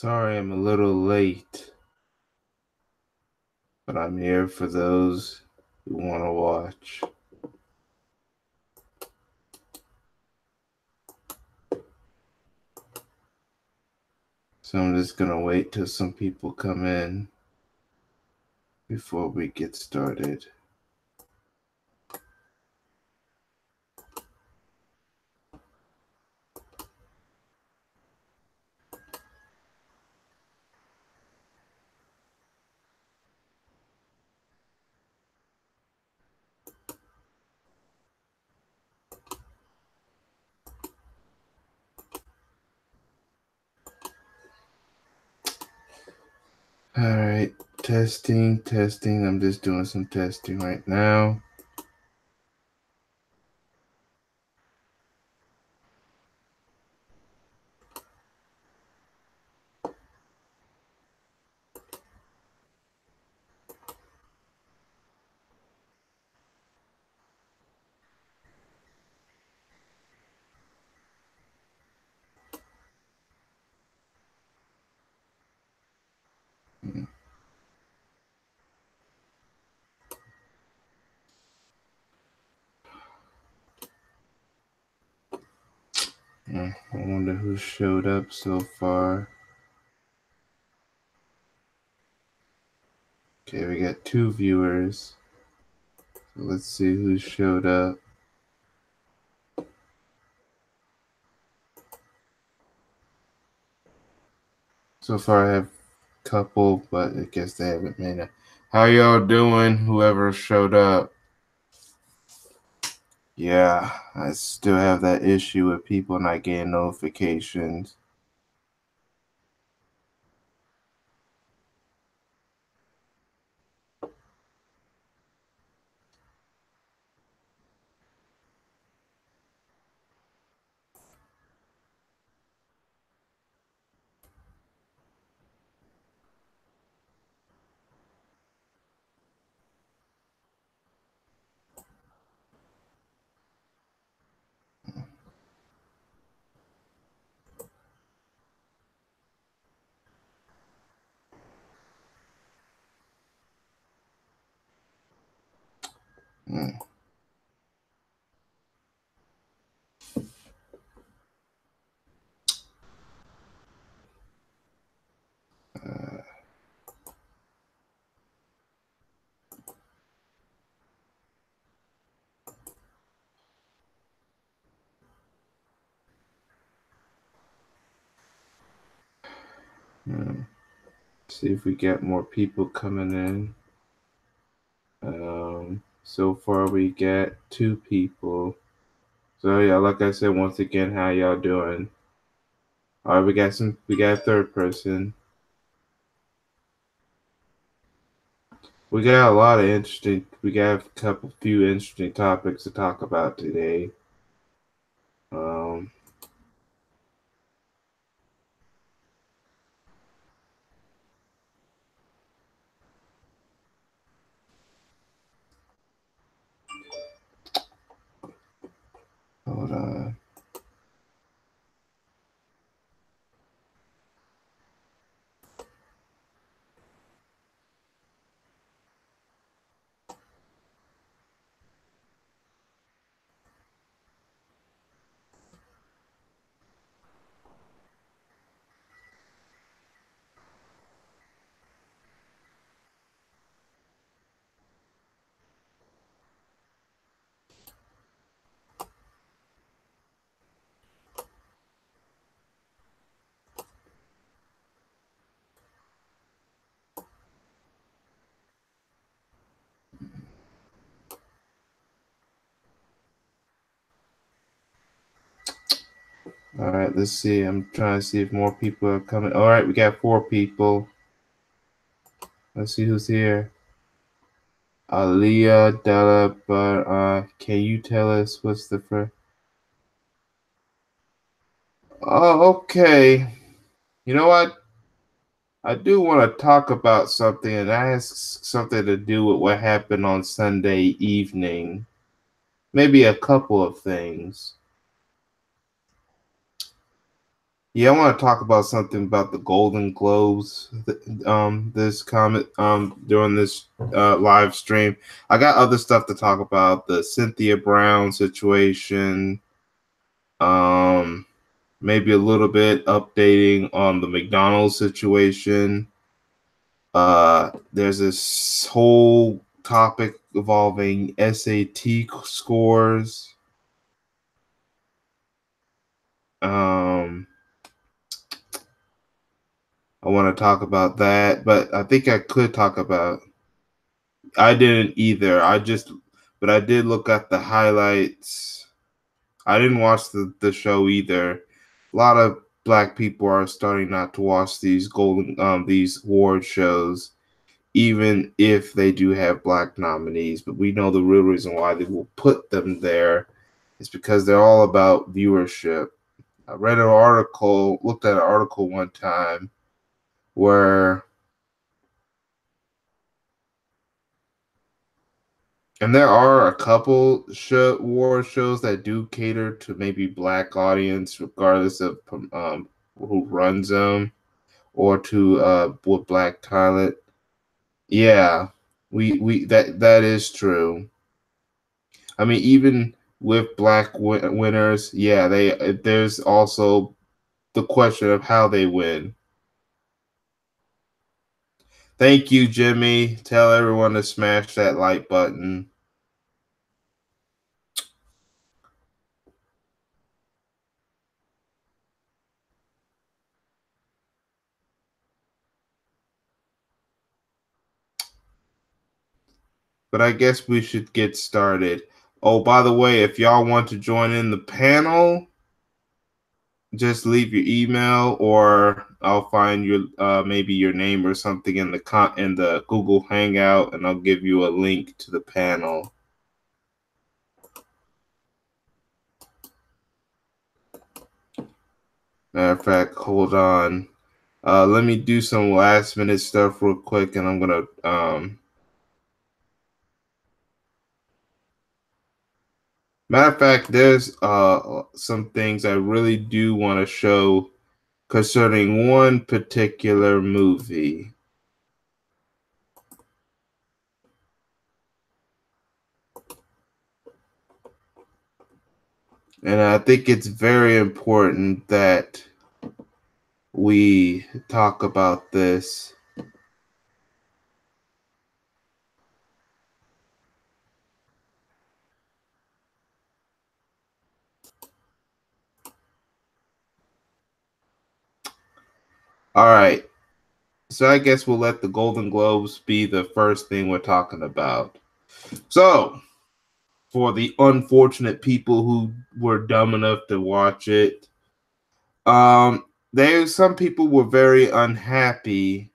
Sorry I'm a little late, but I'm here for those who want to watch. So I'm just going to wait till some people come in before we get started. All right, testing. I'm just doing some testing right now. I wonder who showed up so far. Okay, we got 2 viewers. So let's see who showed up. So far I have a couple, but I guess they haven't made it. How y'all doing, whoever showed up? Yeah, I still have that issue with people not getting notifications. Mm. Uh, See if we get more people coming in. So far we get 2 people. So yeah, like I said, once again, how y'all doing? All right, we got a third person. We got a lot of we got a few interesting topics to talk about today. Hold on. All right, let's see. I'm trying to see if more people are coming. All right, we got 4 people. Let's see who's here. Aliyah Della, but can you tell us what's the first? Oh, okay. You know what? I do want to talk about something, and that has something to do with what happened on Sunday evening. Maybe a couple of things. Yeah, I want to talk about something about the Golden Globes. This comment during this live stream. I got other stuff to talk about. The Cynthia Brown situation. Um, Maybe a little bit updating on the McDonald's situation. There's this whole topic involving SAT scores. Um, I want to talk about that, but I think I could talk about. I didn't either. But I did look at the highlights. I didn't watch the show either. A lot of black people are starting not to watch these award shows, even if they do have black nominees. But we know the real reason why they will put them there is because they're all about viewership. I looked at an article one time where, and there are a couple war shows that do cater to maybe black audience, regardless of who runs them, or to with black talent. Yeah, we that is true. I mean, even with black winners, yeah, there's also the question of how they win. Thank you, Jimmy. Tell everyone to smash that like button. But I guess we should get started. Oh, by the way, if y'all want to join in the panel, just leave your email, or I'll find your maybe your name or something in the Google Hangout, and I'll give you a link to the panel. Matter of fact, hold on. Let me do some last minute stuff real quick, and I'm gonna matter of fact, there's some things I really do want to show concerning one particular movie. And I think it's very important that we talk about this. All right. So I guess we'll let the Golden Globes be the first thing we're talking about. So, for the unfortunate people who were dumb enough to watch it, some people were very unhappy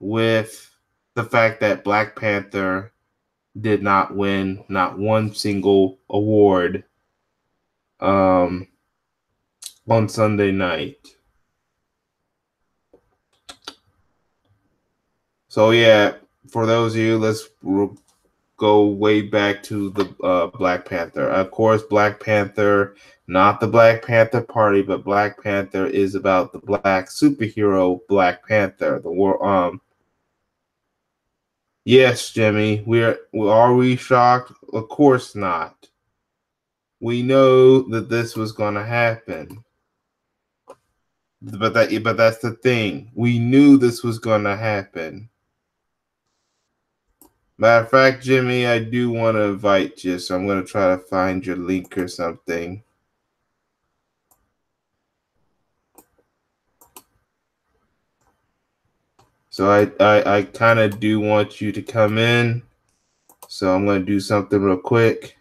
with the fact that Black Panther did not win not one single award um, on Sunday night. So yeah, for those of you, let's go way back to the Black Panther. Of course, Black Panther, not the Black Panther Party, but Black Panther is about the black superhero Black Panther. The war. Yes, Jimmy. Are we shocked? Of course not. We know that this was going to happen. But that's the thing. We knew this was going to happen. Matter of fact, Jimmy, I do want to invite you, so I'm going to try to find your link or something. So I kind of do want you to come in. So I'm going to do something real quick.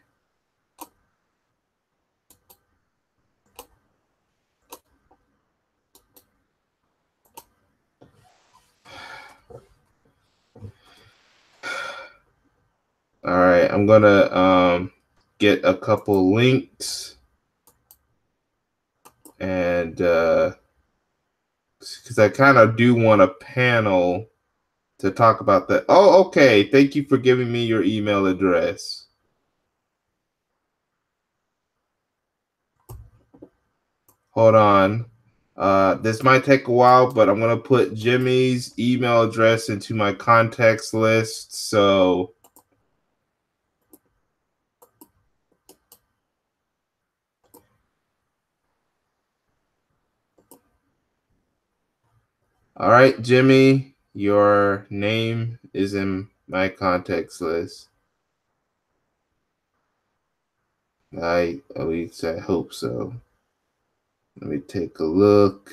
All right, I'm going to get a couple links. And because I kind of do want a panel to talk about that. Oh, okay. Thank you for giving me your email address. Hold on. This might take a while, but I'm gonna put Jimmy's email address into my contacts list. So all right, Jimmy, your name is in my contacts list. At least I hope so. Let me take a look.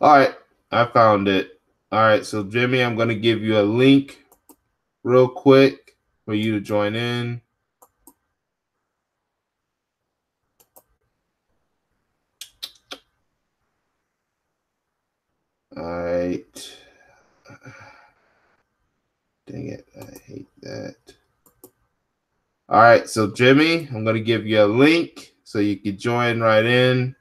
All right, I found it. All right, so Jimmy, I'm going to give you a link real quick for you to join in. All right. Dang it, I hate that. All right, so Jimmy, I'm going to give you a link so you can join right in.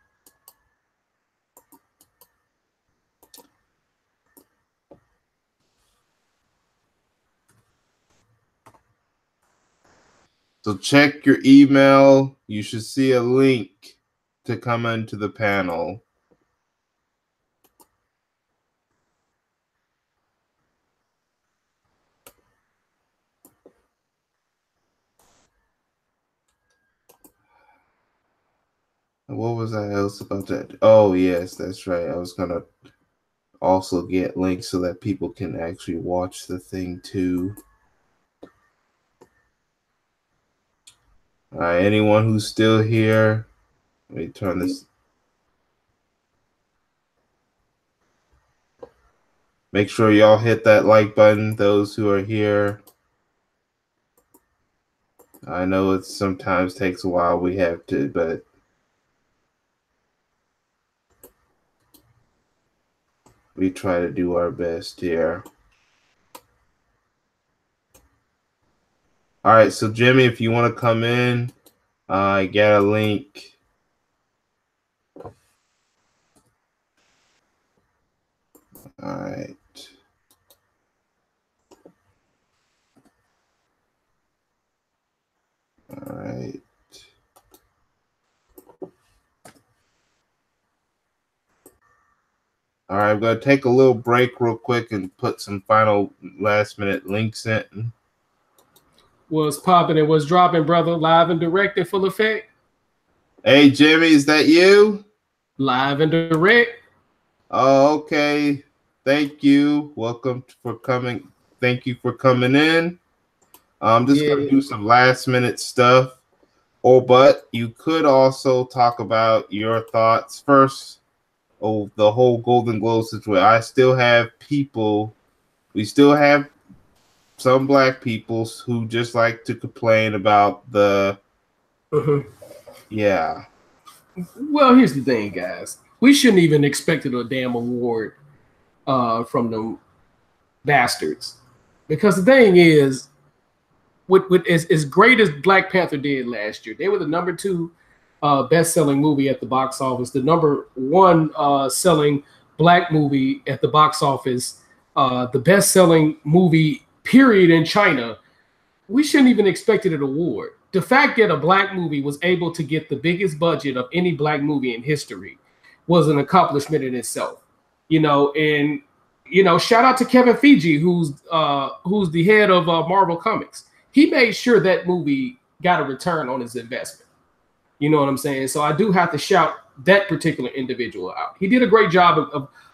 So check your email. You should see a link to come into the panel. What was I else about that? Oh, yes, that's right. I was going to also get links so that people can actually watch the thing too. All right, anyone who's still here, let me turn this. Make sure y'all hit that like button, those who are here. I know it sometimes takes a while, we have to, but we try to do our best here. All right, so Jimmy, if you want to come in, I got a link. All right. All right. All right, I'm going to take a little break real quick and put some final last-minute links in. What's popping and what's dropping, brother? Live and direct in full effect. Hey, Jimmy, is that you? Live and direct. Oh, okay. Thank you. Welcome for coming. Thank you for coming in. I'm just going to do some last-minute stuff. But you could also talk about your thoughts first. Oh, the whole Golden Globe situation. I still have people. We still have some black people who just like to complain about the. Yeah. Well, here's the thing, guys. We shouldn't even expect a damn award from them bastards, because the thing is, with as great as Black Panther did last year, they were the #2 best-selling movie at the box office, the #1 selling black movie at the box office, the best-selling movie period in China. We shouldn't even expect an award. The fact that a black movie was able to get the biggest budget of any black movie in history was an accomplishment in itself. And shout out to Kevin Feige, who's the head of Marvel Comics. He made sure that movie got a return on his investment. You know what I'm saying? So I do have to shout that particular individual out. He did a great job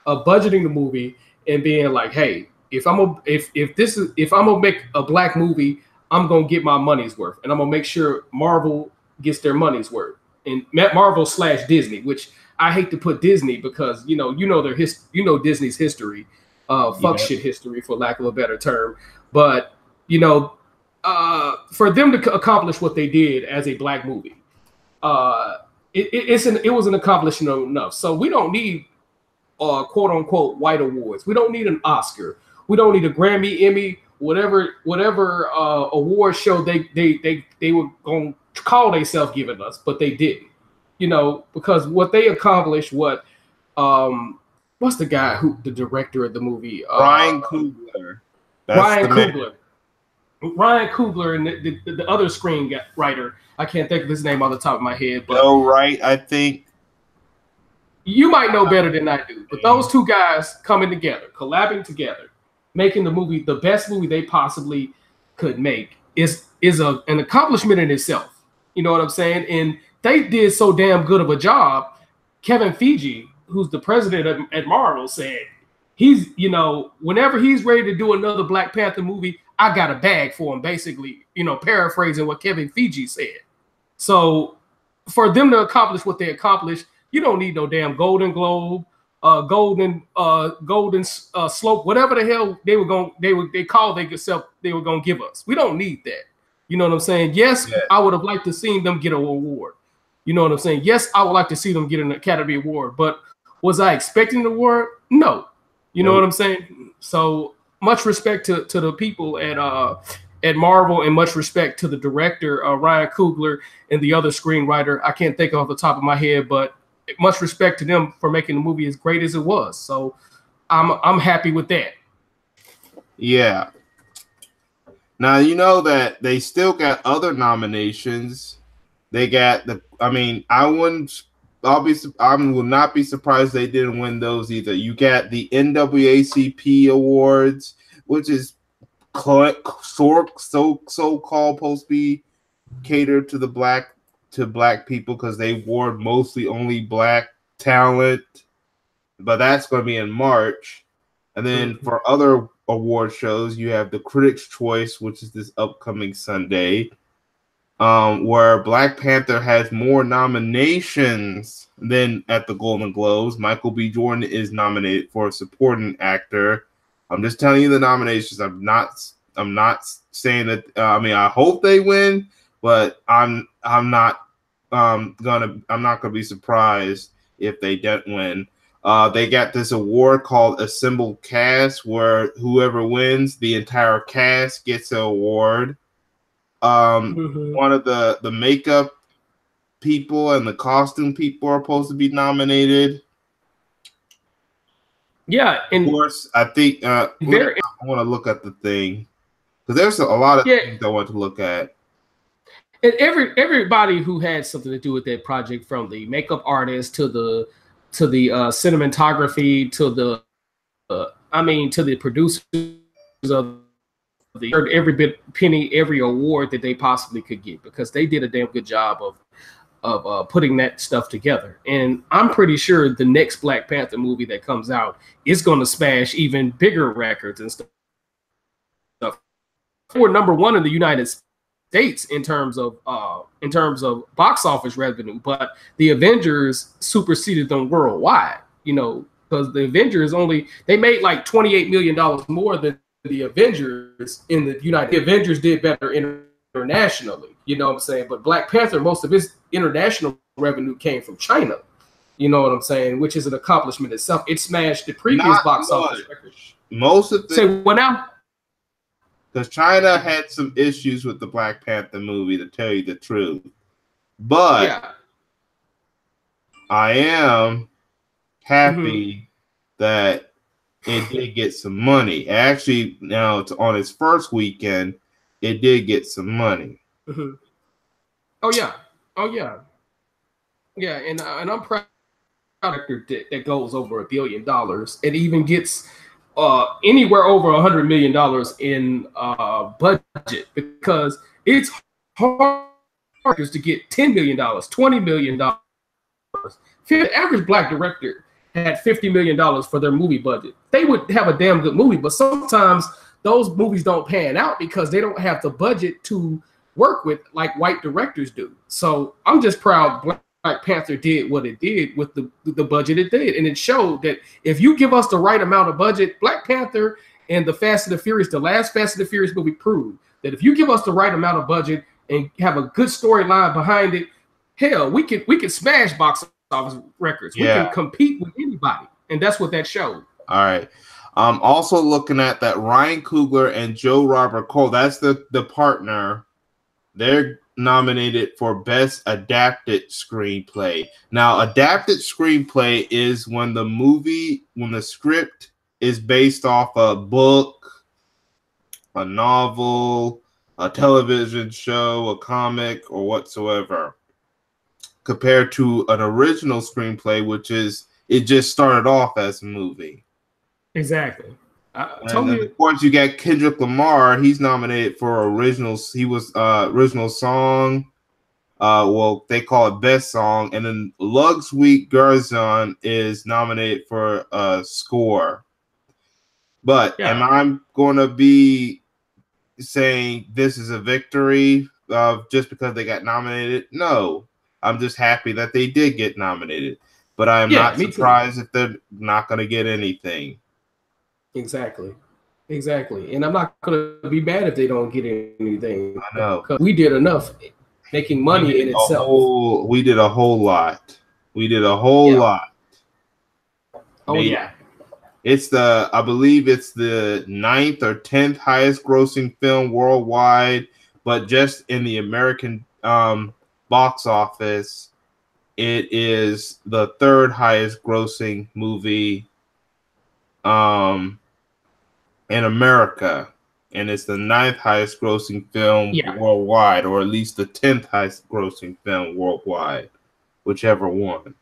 of budgeting the movie and being like, hey, if I'm gonna make a black movie, I'm gonna get my money's worth, and I'm gonna make sure Marvel gets their money's worth. And Marvel / Disney, which I hate to put Disney because Disney's history, shit history, for lack of a better term. But for them to accomplish what they did as a black movie, it was an accomplishment enough. So we don't need quote unquote white awards. We don't need an Oscar. We don't need a Grammy, Emmy, whatever award show they were going to call themselves giving us, but they didn't. Because what they accomplished, what's the guy the director of the movie? Ryan Coogler. Ryan Coogler. Ryan Coogler and the other screenwriter. I can't think of his name on the top of my head, but Joe Wright, I think. you might know better than I do. But those two guys coming together, collabing together, making the movie the best movie they possibly could make is an accomplishment in itself. You know what I'm saying? And they did so damn good of a job. Kevin Feige, who's the president at Marvel, said he's, whenever he's ready to do another Black Panther movie, I got a bag for him, basically, paraphrasing what Kevin Feige said. So for them to accomplish what they accomplished, you don't need no damn Golden Globe, golden slope, whatever the hell they were gonna give us. We don't need that. You know what I'm saying? Yes, yeah. I would have liked to seen them get an award. You know what I'm saying? Yes, I would like to see them get an Academy Award, but was I expecting the award? No. You know what I'm saying? So much respect to the people at Marvel, and much respect to the director, Ryan Coogler, and the other screenwriter. I can't think off the top of my head, but much respect to them for making the movie as great as it was. So I'm happy with that. Yeah. Now, you know that they still got other nominations. They got I will not be surprised they didn't win those either. You got the NAACP awards, which is so-called supposed to be catered to black people because they award mostly only black talent, but that's going to be in March. And then for other award shows, you have the Critics' Choice, which is this upcoming Sunday, where Black Panther has more nominations than at the Golden Globes. Michael B. Jordan is nominated for a supporting actor. I'm just telling you the nominations. I'm not saying that. I hope they win, but I'm not gonna be surprised if they don't win. They got this award called Assembled Cast, where whoever wins, the entire cast gets an award. One of the makeup people and the costume people are supposed to be nominated. Yeah, and of course, I think I want to look at the thing because there's a lot of things I want to look at. And everybody who had something to do with that project, from the makeup artist to the cinematography to the producers of every bit penny, every award that they possibly could get, because they did a damn good job of putting that stuff together. And I'm pretty sure the next Black Panther movie that comes out is going to smash even bigger records and stuff. We're number one in the United States in terms of box office revenue, but the Avengers superseded them worldwide. Because the Avengers they made like $28 million more than the Avengers in the United. The Avengers did better internationally. You know what I'm saying? But Black Panther, most of its international revenue came from China. You know what I'm saying? Which is an accomplishment itself. It smashed the previous box office record. Most of the say what now? Because China had some issues with the Black Panther movie, to tell you the truth. But yeah, I am happy that it did get some money. Actually, now it's on its first weekend, it did get some money. Oh yeah, yeah, and I'm proud of that goes over $1 billion. It even gets anywhere over $100 million in budget, because it's hard to get $10 million, $20 million. The average black director had $50 million for their movie budget. They would have a damn good movie, but sometimes those movies don't pan out because they don't have the budget to work with like white directors do. So I'm just proud Black Panther did what it did with the budget it did. And it showed that if you give us the right amount of budget, Black Panther and the Fast and the Furious, the last Fast and the Furious movie, proved that if you give us the right amount of budget and have a good storyline behind it, hell, we can smash box office records. Yeah. We can compete with anybody. And that's what that showed. All right. I'm also looking at that Ryan Coogler and Joe Robert Cole. That's the partner. They're nominated for Best Adapted Screenplay. Now, adapted screenplay is when the script is based off a book, a novel, a television show, a comic, or whatsoever, compared to an original screenplay, which is it just started off as a movie. Exactly. And then of course you got Kendrick Lamar. He's nominated for originals. He was original song. Well, they call it best song. And then Ludwig Göransson is nominated for a score. But am I going to be saying this is a victory just because they got nominated? No. I'm just happy that they did get nominated. But I am not surprised if they're not going to get anything. Exactly. And I'm not going to be mad if they don't get anything. I know. Because we did enough making money in itself. We did a whole lot. We did a whole lot. Oh, yeah. It's I believe it's the 9th or 10th highest grossing film worldwide, but just in the American box office, it is the 3rd highest grossing movie in America, and it's the 9th highest grossing film worldwide, or at least the 10th highest grossing film worldwide, whichever one.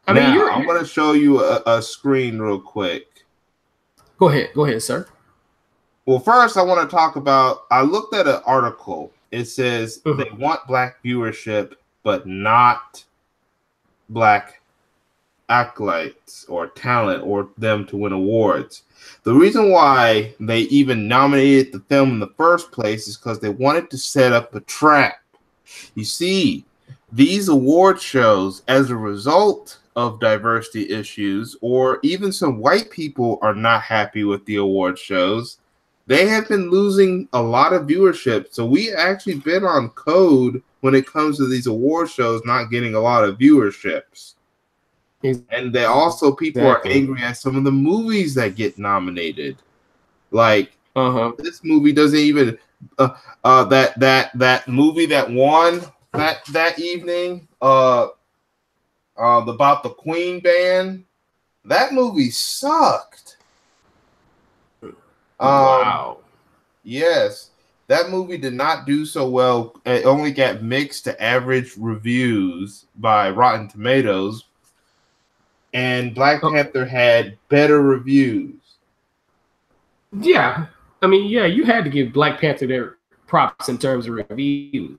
I mean, now, I'm going to show you a screen real quick. Go ahead, sir. Well, first, I want to talk about, I looked at an article. It says they want black viewership, but not black acolytes or talent or them to win awards. The reason why they even nominated the film in the first place is because they wanted to set up a trap. You see, these award shows, as a result of diversity issues, or even some white people are not happy with the award shows, they have been losing a lot of viewership. So we actually been on code when it comes to these award shows not getting a lot of viewerships. And they also, people are angry at some of the movies that get nominated. Like this movie doesn't even that movie that won that evening, about the Queen band. That movie sucked. Wow. Yes, that movie did not do so well. It only got mixed to average reviews by Rotten Tomatoes, and Black Panther had better reviews. Yeah, I mean, you had to give Black Panther their props in terms of reviews.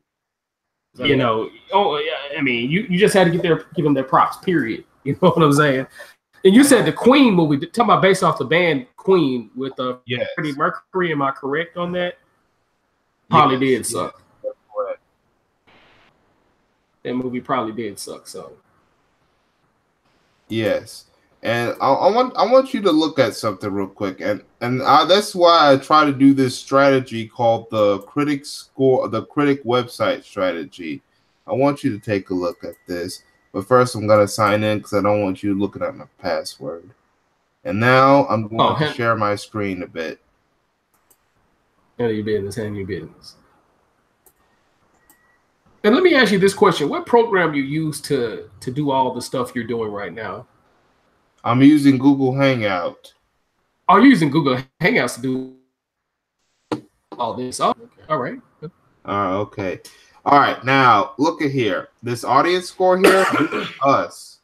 You know, I mean, you just had to give them their props, period. You know what I'm saying? And you said the Queen movie, talking about based off the band Queen with Freddie Mercury. Am I correct on that? Probably did suck. That movie probably did suck. So yes, and I want you to look at something real quick, and that's why I try to do this strategy called the critic website strategy. I want you to take a look at this, but first I'm gonna sign in because I don't want you looking at my password. And now I'm going to share my screen a bit. Handle your business. And let me ask you this question: what program you use to do all the stuff you're doing right now? I'm using Google Hangout. Oh, you're using Google Hangouts to do all this? Oh, okay. All right. Okay. All right. Now, look at here. This audience score here, us.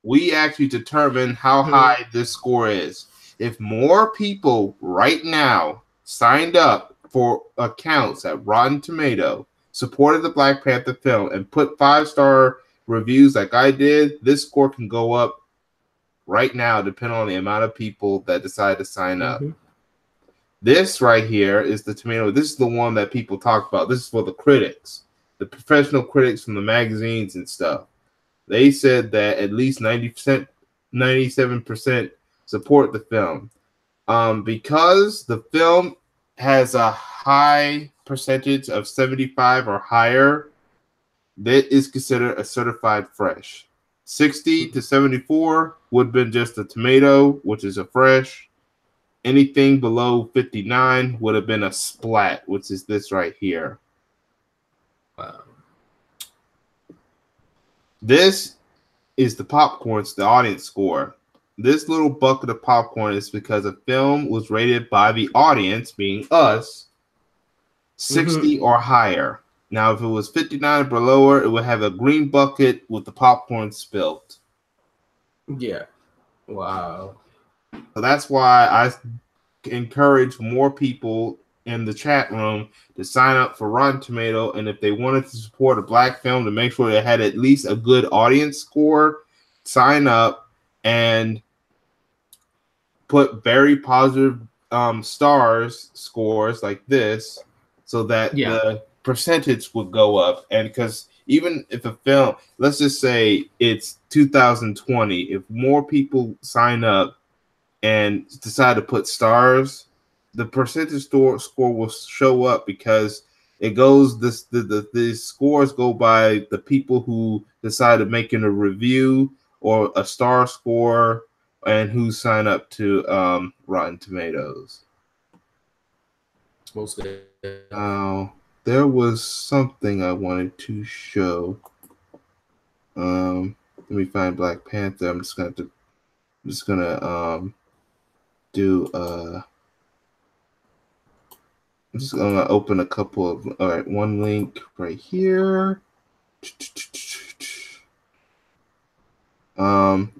We actually determine how high this score is. If more people right now signed up for accounts at Rotten Tomato, supported the Black Panther film, and put 5-star reviews like I did, this score can go up right now depending on the amount of people that decide to sign up. This right here is the tomato. This is the one that people talk about. This is for the critics, the professional critics from the magazines and stuff. They said that at least 90%, 97% support the film. Because the film has a high percentage of 75 or higher, that is considered a certified fresh. 60 to 74 would have been just a tomato, which is a fresh. Anything below 59 would have been a splat, which is this right here. Wow. This is the popcorn, it's the audience score. This little bucket of popcorn is because a film was rated by the audience, being us, 60 or higher. Now, if it was 59 or lower, it would have a green bucket with the popcorn spilt. Yeah. Wow. So that's why I encourage more people in the chat room to sign up for Rotten Tomato, and if they wanted to support a black film to make sure they had at least a good audience score, sign up and put very positive stars scores like this, so that the percentage would go up. And because even if a film, let's just say it's 2020, if more people sign up and decide to put stars, the percentage score will show up, because it goes the scores go by the people who decided making a review or a star score and who sign up to Rotten Tomatoes. Now, there was something I wanted to show. Let me find Black Panther. I'm just gonna do I'm just gonna open a couple of one link right here.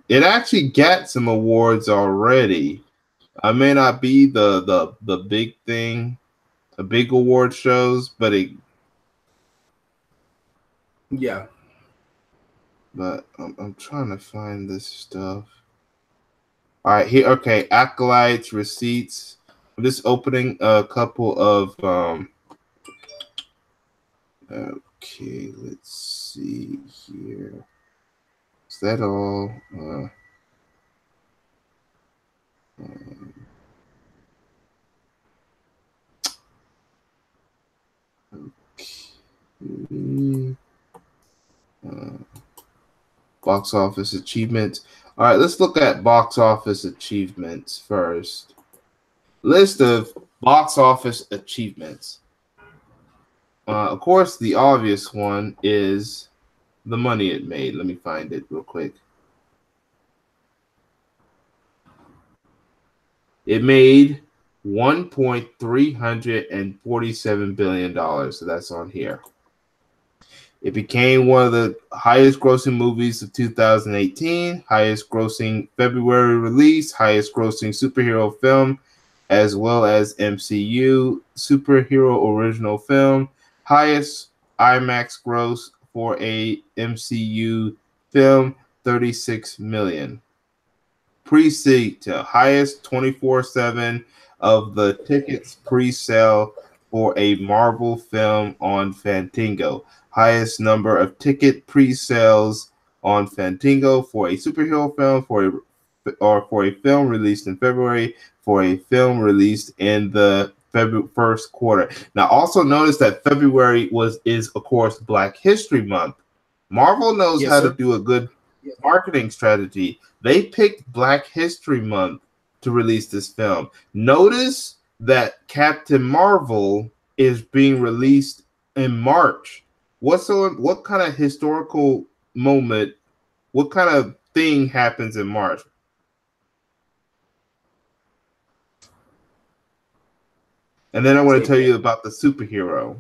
It actually got some awards already. I may not be the big thing, the big award shows, but But I'm trying to find this stuff. All right, here. Okay, acolytes, receipts. I'm just opening a couple of. Okay, let's see here. Is that all? Okay. Box office achievements. All right, let's look at box office achievements first. List of box office achievements. Of course, the obvious one is the money it made. Let me find it real quick. It made $1.347 billion. So that's on here. It became one of the highest grossing movies of 2018, highest grossing February release, highest grossing superhero film, as well as MCU superhero original film, highest IMAX gross for a MCU film, 36 million. Pre-sale, highest 24/7 of the tickets pre-sale for a Marvel film on Fandango. Highest number of ticket pre-sales on Fandango for a superhero film for a film released in February, for a film released in the first quarter. Now, also notice that February is of course Black History Month. Marvel knows how to do a good marketing strategy. They picked Black History Month to release this film. Notice that Captain Marvel is being released in March. What kind of historical moment, what kind of thing happens in March? And then I want to tell you about the superhero.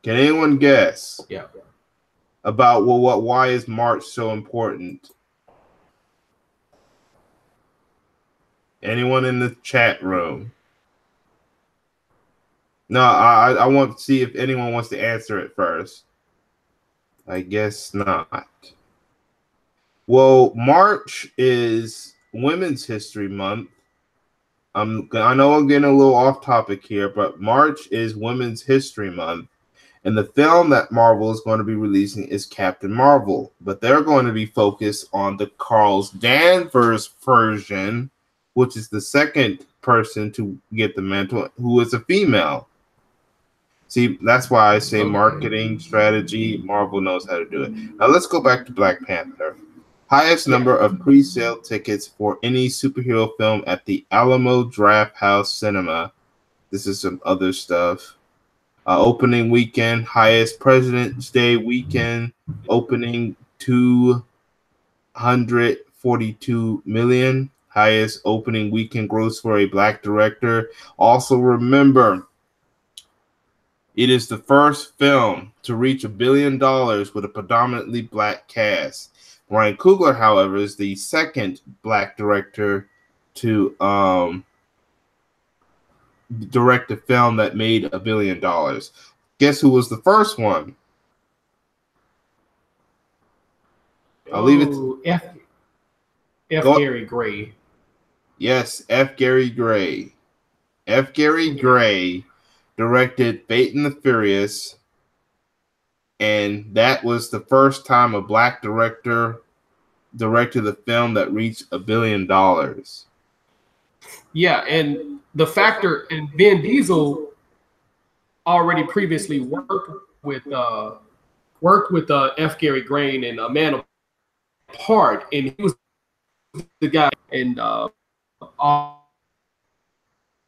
Can anyone guess? Yeah. About why is March so important? Anyone in the chat room? No, I want to see if anyone wants to answer it first. I guess not. Well, March is Women's History Month. I know I'm getting a little off topic here, but March is Women's History Month. And the film that Marvel is going to be releasing is Captain Marvel. But they're going to be focused on the Carl Danvers version, which is the second person to get the mantle, who is a female. See, that's why I say marketing strategy. Marvel knows how to do it. Now let's go back to Black Panther. Highest number of pre-sale tickets for any superhero film at the Alamo Drafthouse Cinema. This is some other stuff. Opening weekend, highest President's Day weekend, opening 242 million. Highest opening weekend gross for a Black director. Also remember, It is the first film to reach $1 billion with a predominantly black cast. Ryan Coogler, however, is the second black director to direct a film that made $1 billion. Guess who was the first one? I'll leave it. Gary Gray. Yes, F. Gary Gray. F. Gary Gray directed Fate and the Furious, and that was the first time a black director directed a film that reached $1 billion. Yeah, and the factor, and Vin Diesel already previously worked with F. Gary Gray and A Man Apart, and he was the guy and all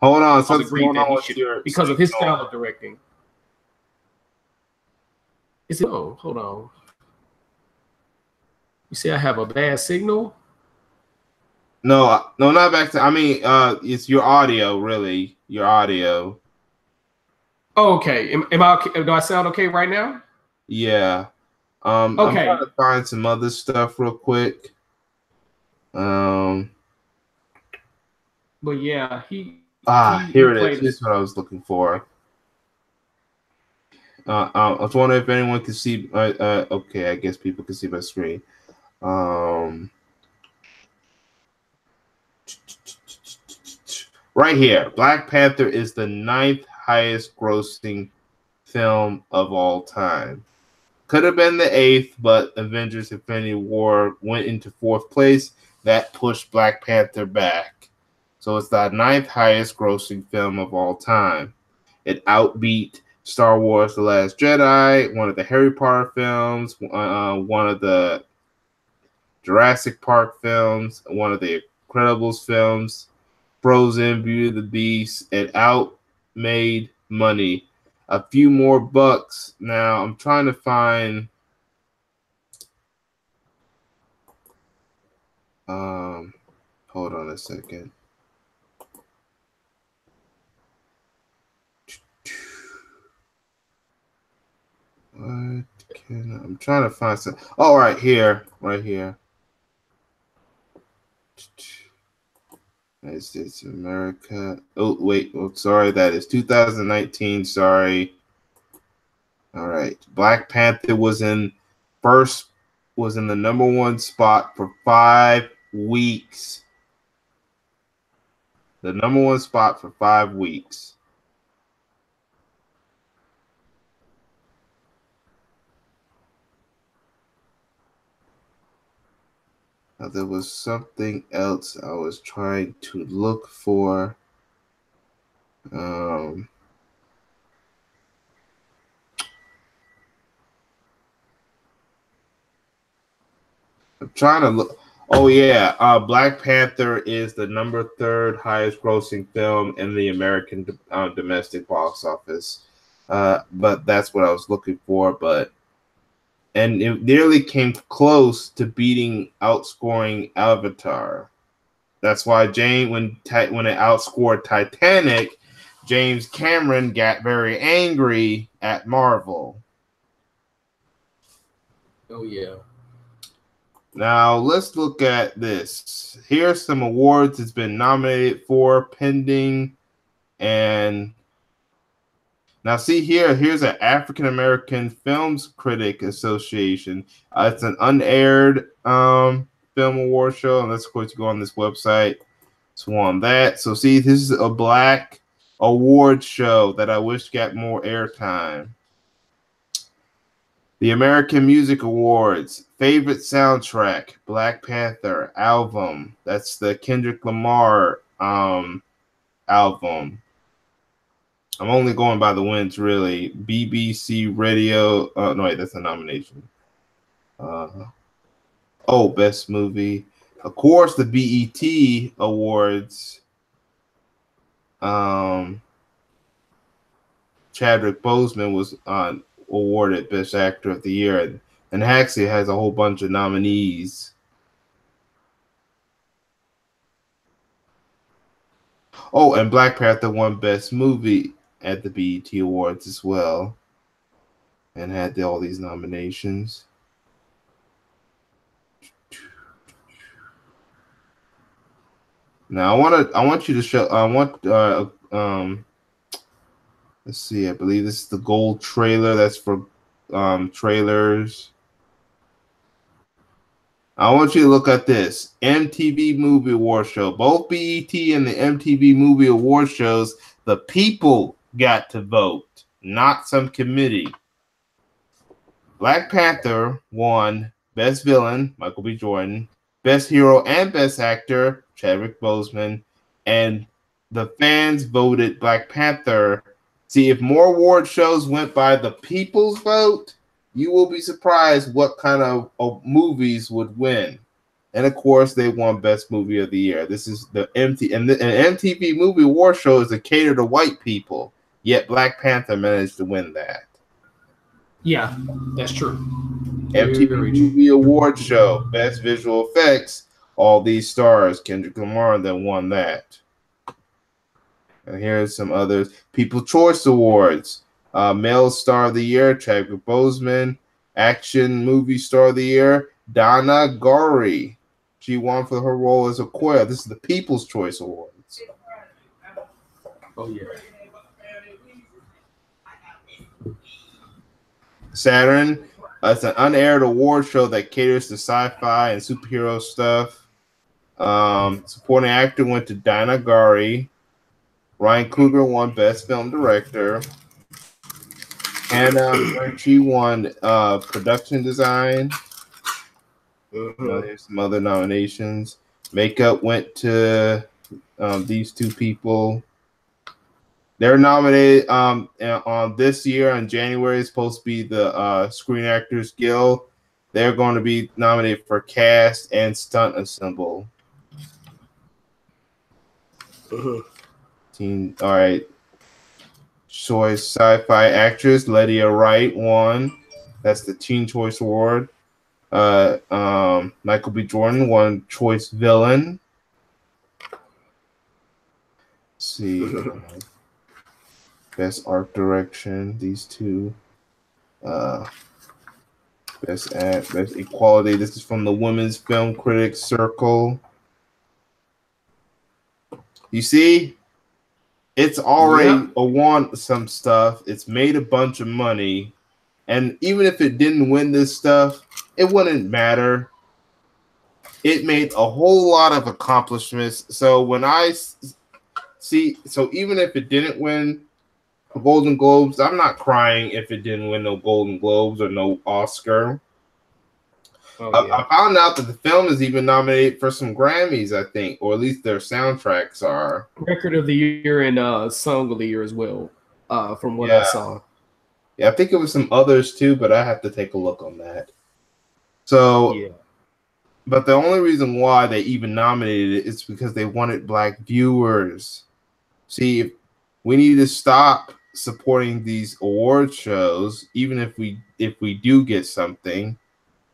Hold on, something's agreed going that on he with should your because of his signal. style of directing. Is it? Oh, hold on. You see, I have a bad signal. No, not back to. I mean, it's your audio, really. Your audio. Oh, okay. Am I okay? Do I sound okay right now? Yeah. Okay. I'm trying to find some other stuff real quick. But yeah, he here it is. Here's what I was looking for. I was wondering if anyone could see. Okay, I guess people can see my screen. Right here, Black Panther is the 9th highest grossing film of all time. Could have been the 8th, but Avengers Infinity War went into 4th place. That pushed Black Panther back. So it's the 9th highest grossing film of all time. It outbeat Star Wars The Last Jedi, one of the Harry Potter films, one of the Jurassic Park films, one of the Incredibles films, Frozen, Beauty and the Beast. It outmade money. A few more bucks. Now I'm trying to find hold on a second. What can I'm trying to find some? Oh, right here. United States of America. Oh, wait. Oh, sorry. That is 2019. Sorry. All right. Black Panther was in the #1 spot for 5 weeks. The #1 spot for 5 weeks. Now, there was something else I was trying to look for. I'm trying to look. Oh yeah, Black Panther is the #3 highest grossing film in the American domestic box office. But that's what I was looking for. And it nearly came close to outscoring Avatar. That's why when it outscored Titanic, James Cameron got very angry at Marvel. Oh yeah. Now let's look at this. Here's some awards it's been nominated for, pending, and now see here's an African American Films Critic Association. It's an unaired film award show, and let's go on this website. So on that. So see, this is a black award show that I wish got more airtime. The American Music Awards, favorite soundtrack, Black Panther album. That's the Kendrick Lamar album. I'm only going by the wins, really. BBC Radio. No, wait, that's a nomination. Best movie. Of course, the BET Awards. Chadwick Boseman was awarded Best Actor of the Year, and actually has a whole bunch of nominees. Oh, and Black Panther won Best Movie. at the BET Awards as well, and had all these nominations. Now I want you to show. Let's see. I believe this is the gold trailer. That's for trailers. I want you to look at this MTV Movie Award Show. Both BET and the MTV Movie Award shows, the people got to vote, not some committee. Black Panther won Best Villain, Michael B. Jordan, Best Hero and Best Actor, Chadwick Boseman, and the fans voted Black Panther. See, if more award shows went by the people's vote, you will be surprised what kind of movies would win. And of course, they won Best Movie of the Year. This is the MTV Movie Award Show is to cater to white people. Yet Black Panther managed to win that. Yeah, that's true. MTV Movie Award Show, Best Visual Effects. All these stars, Kendrick Lamar, then won that. And here's some others. People's Choice Awards. Male Star of the Year, Chadwick Boseman. Action Movie Star of the Year, Donna Gori. She won for her role as Okoye. This is the People's Choice Awards. Oh, yeah. Saturn. It's an unaired award show that caters to sci-fi and superhero stuff. Supporting actor went to Donna Gori. Ryan Coogler won Best Film Director. And she won Production Design. There's some other nominations. Makeup went to these two people. They're nominated on this year in January. It's supposed to be the Screen Actors Guild. They're going to be nominated for cast and stunt ensemble. All right. Choice Sci-Fi Actress Lydia Wright won. That's the Teen Choice Award. Michael B. Jordan won Choice Villain. Let's see. Best Art Direction. These two. Best Equality. This is from the Women's Film Critics Circle. You see, it's already won some stuff. It's made a bunch of money. And even if it didn't win this stuff, it wouldn't matter. It made a whole lot of accomplishments. So when I see, so even if it didn't win Golden Globes, I'm not crying if it didn't win no Golden Globes or no Oscar. I found out that the film is even nominated for some Grammys, I think, or at least their soundtracks are. Record of the Year and Song of the Year as well, from what I saw. Yeah, I think it was some others too, but I have to take a look on that. So, but the only reason why they even nominated it is because they wanted Black viewers. See, we need to stop supporting these award shows, even if we do get something,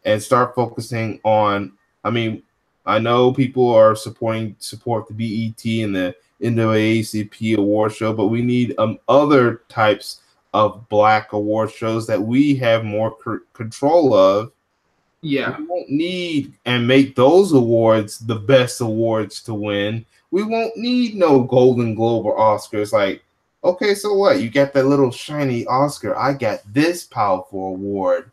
and start focusing on. I mean, I know people are support the BET and the NAACP award show, but we need other types of Black award shows that we have more control of. Yeah, we won't need and make those awards the best awards to win. We won't need no Golden Globe or Oscars. Like, okay, so what? You got that little shiny Oscar. I got this powerful award.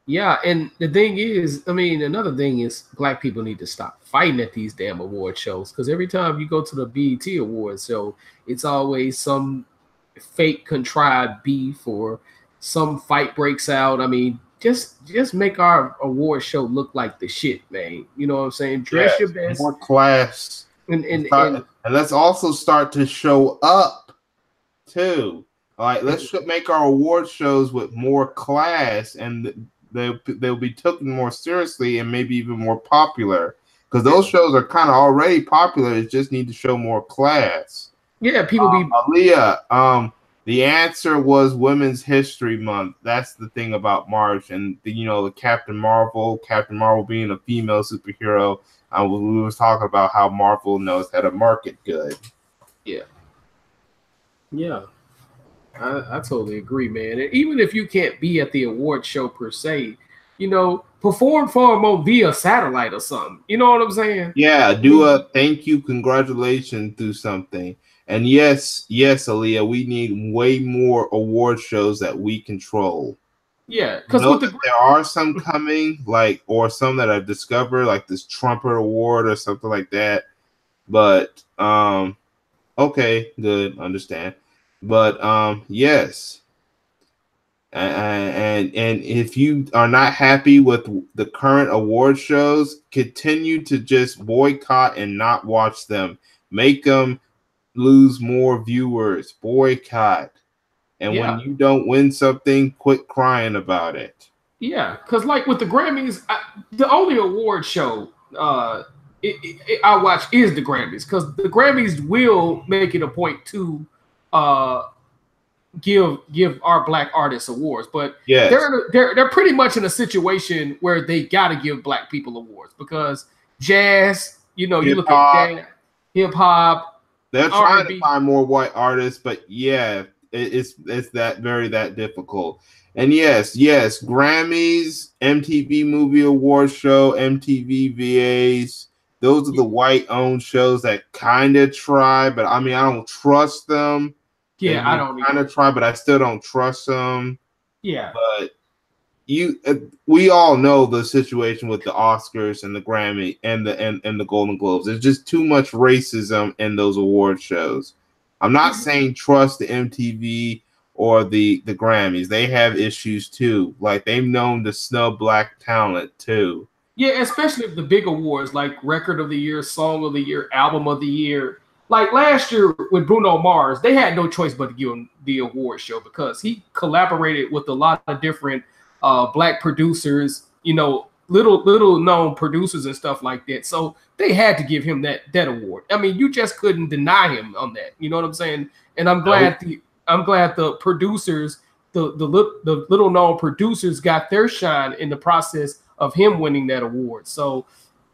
Yeah, and the thing is, I mean, another thing is Black people need to stop fighting at these damn award shows, because every time you go to the BET Awards show, it's always some fake contrived beef or some fight breaks out. I mean, just make our award show look like the shit, man. You know what I'm saying? Dress your best, more class, and let's also start to show up too. All right, let's make our award shows with more class, and they'll be taken more seriously and maybe even more popular, because those shows are kind of already popular. It just need to show more class. Yeah, people be Aaliyah. The answer was Women's History Month. That's the thing about March, and the Captain Marvel being a female superhero. We was talking about how Marvel knows how to market good. Yeah. Yeah, I totally agree, man. And even if you can't be at the award show per se, perform for them on via satellite or something. You know what I'm saying? Yeah, I do mean, a thank you, congratulations through something. And yes, Aaliyah, we need way more award shows that we control. yeah, because Know with that the there are some coming, like, or some that I've discovered, like this Trumpet Award or something like that. But okay, good, understand. But yes. And if you are not happy with the current award shows, continue to just boycott and not watch them. Make them lose more viewers. Boycott. And when yeah, you don't win something, quit crying about it. yeah, because like with the Grammys, the only award show I watch is the Grammys because the Grammys will make it a point to uh, give our black artists awards, but Yes. they're pretty much in a situation where they got to give black people awards because jazz, you Hip look at hop. jazz, hip hop, They're R trying and to B. find more white artists, but yeah, it's that difficult. And yes, Grammys, MTV Movie Awards Show, MTV VAs, those are the white owned shows that kind of try, but I mean, I don't trust them. Yeah, I They don't kind either. of try, but I still don't trust them. Yeah, But we all know the situation with the Oscars and the Grammy and the Golden Globes. There's just too much racism in those award shows. I'm not saying trust the MTV or the Grammys. They have issues too. Like they've known to snub black talent too. yeah, especially the big awards like Record of the Year, Song of the Year, Album of the Year. Like last year with Bruno Mars, they had no choice but to give him the award show because he collaborated with a lot of different black producers, little known producers and stuff like that. So they had to give him that award. I mean, you just couldn't deny him on that. You know what I'm saying? And Nope. I'm glad the producers, the little known producers got their shine in the process of him winning that award. So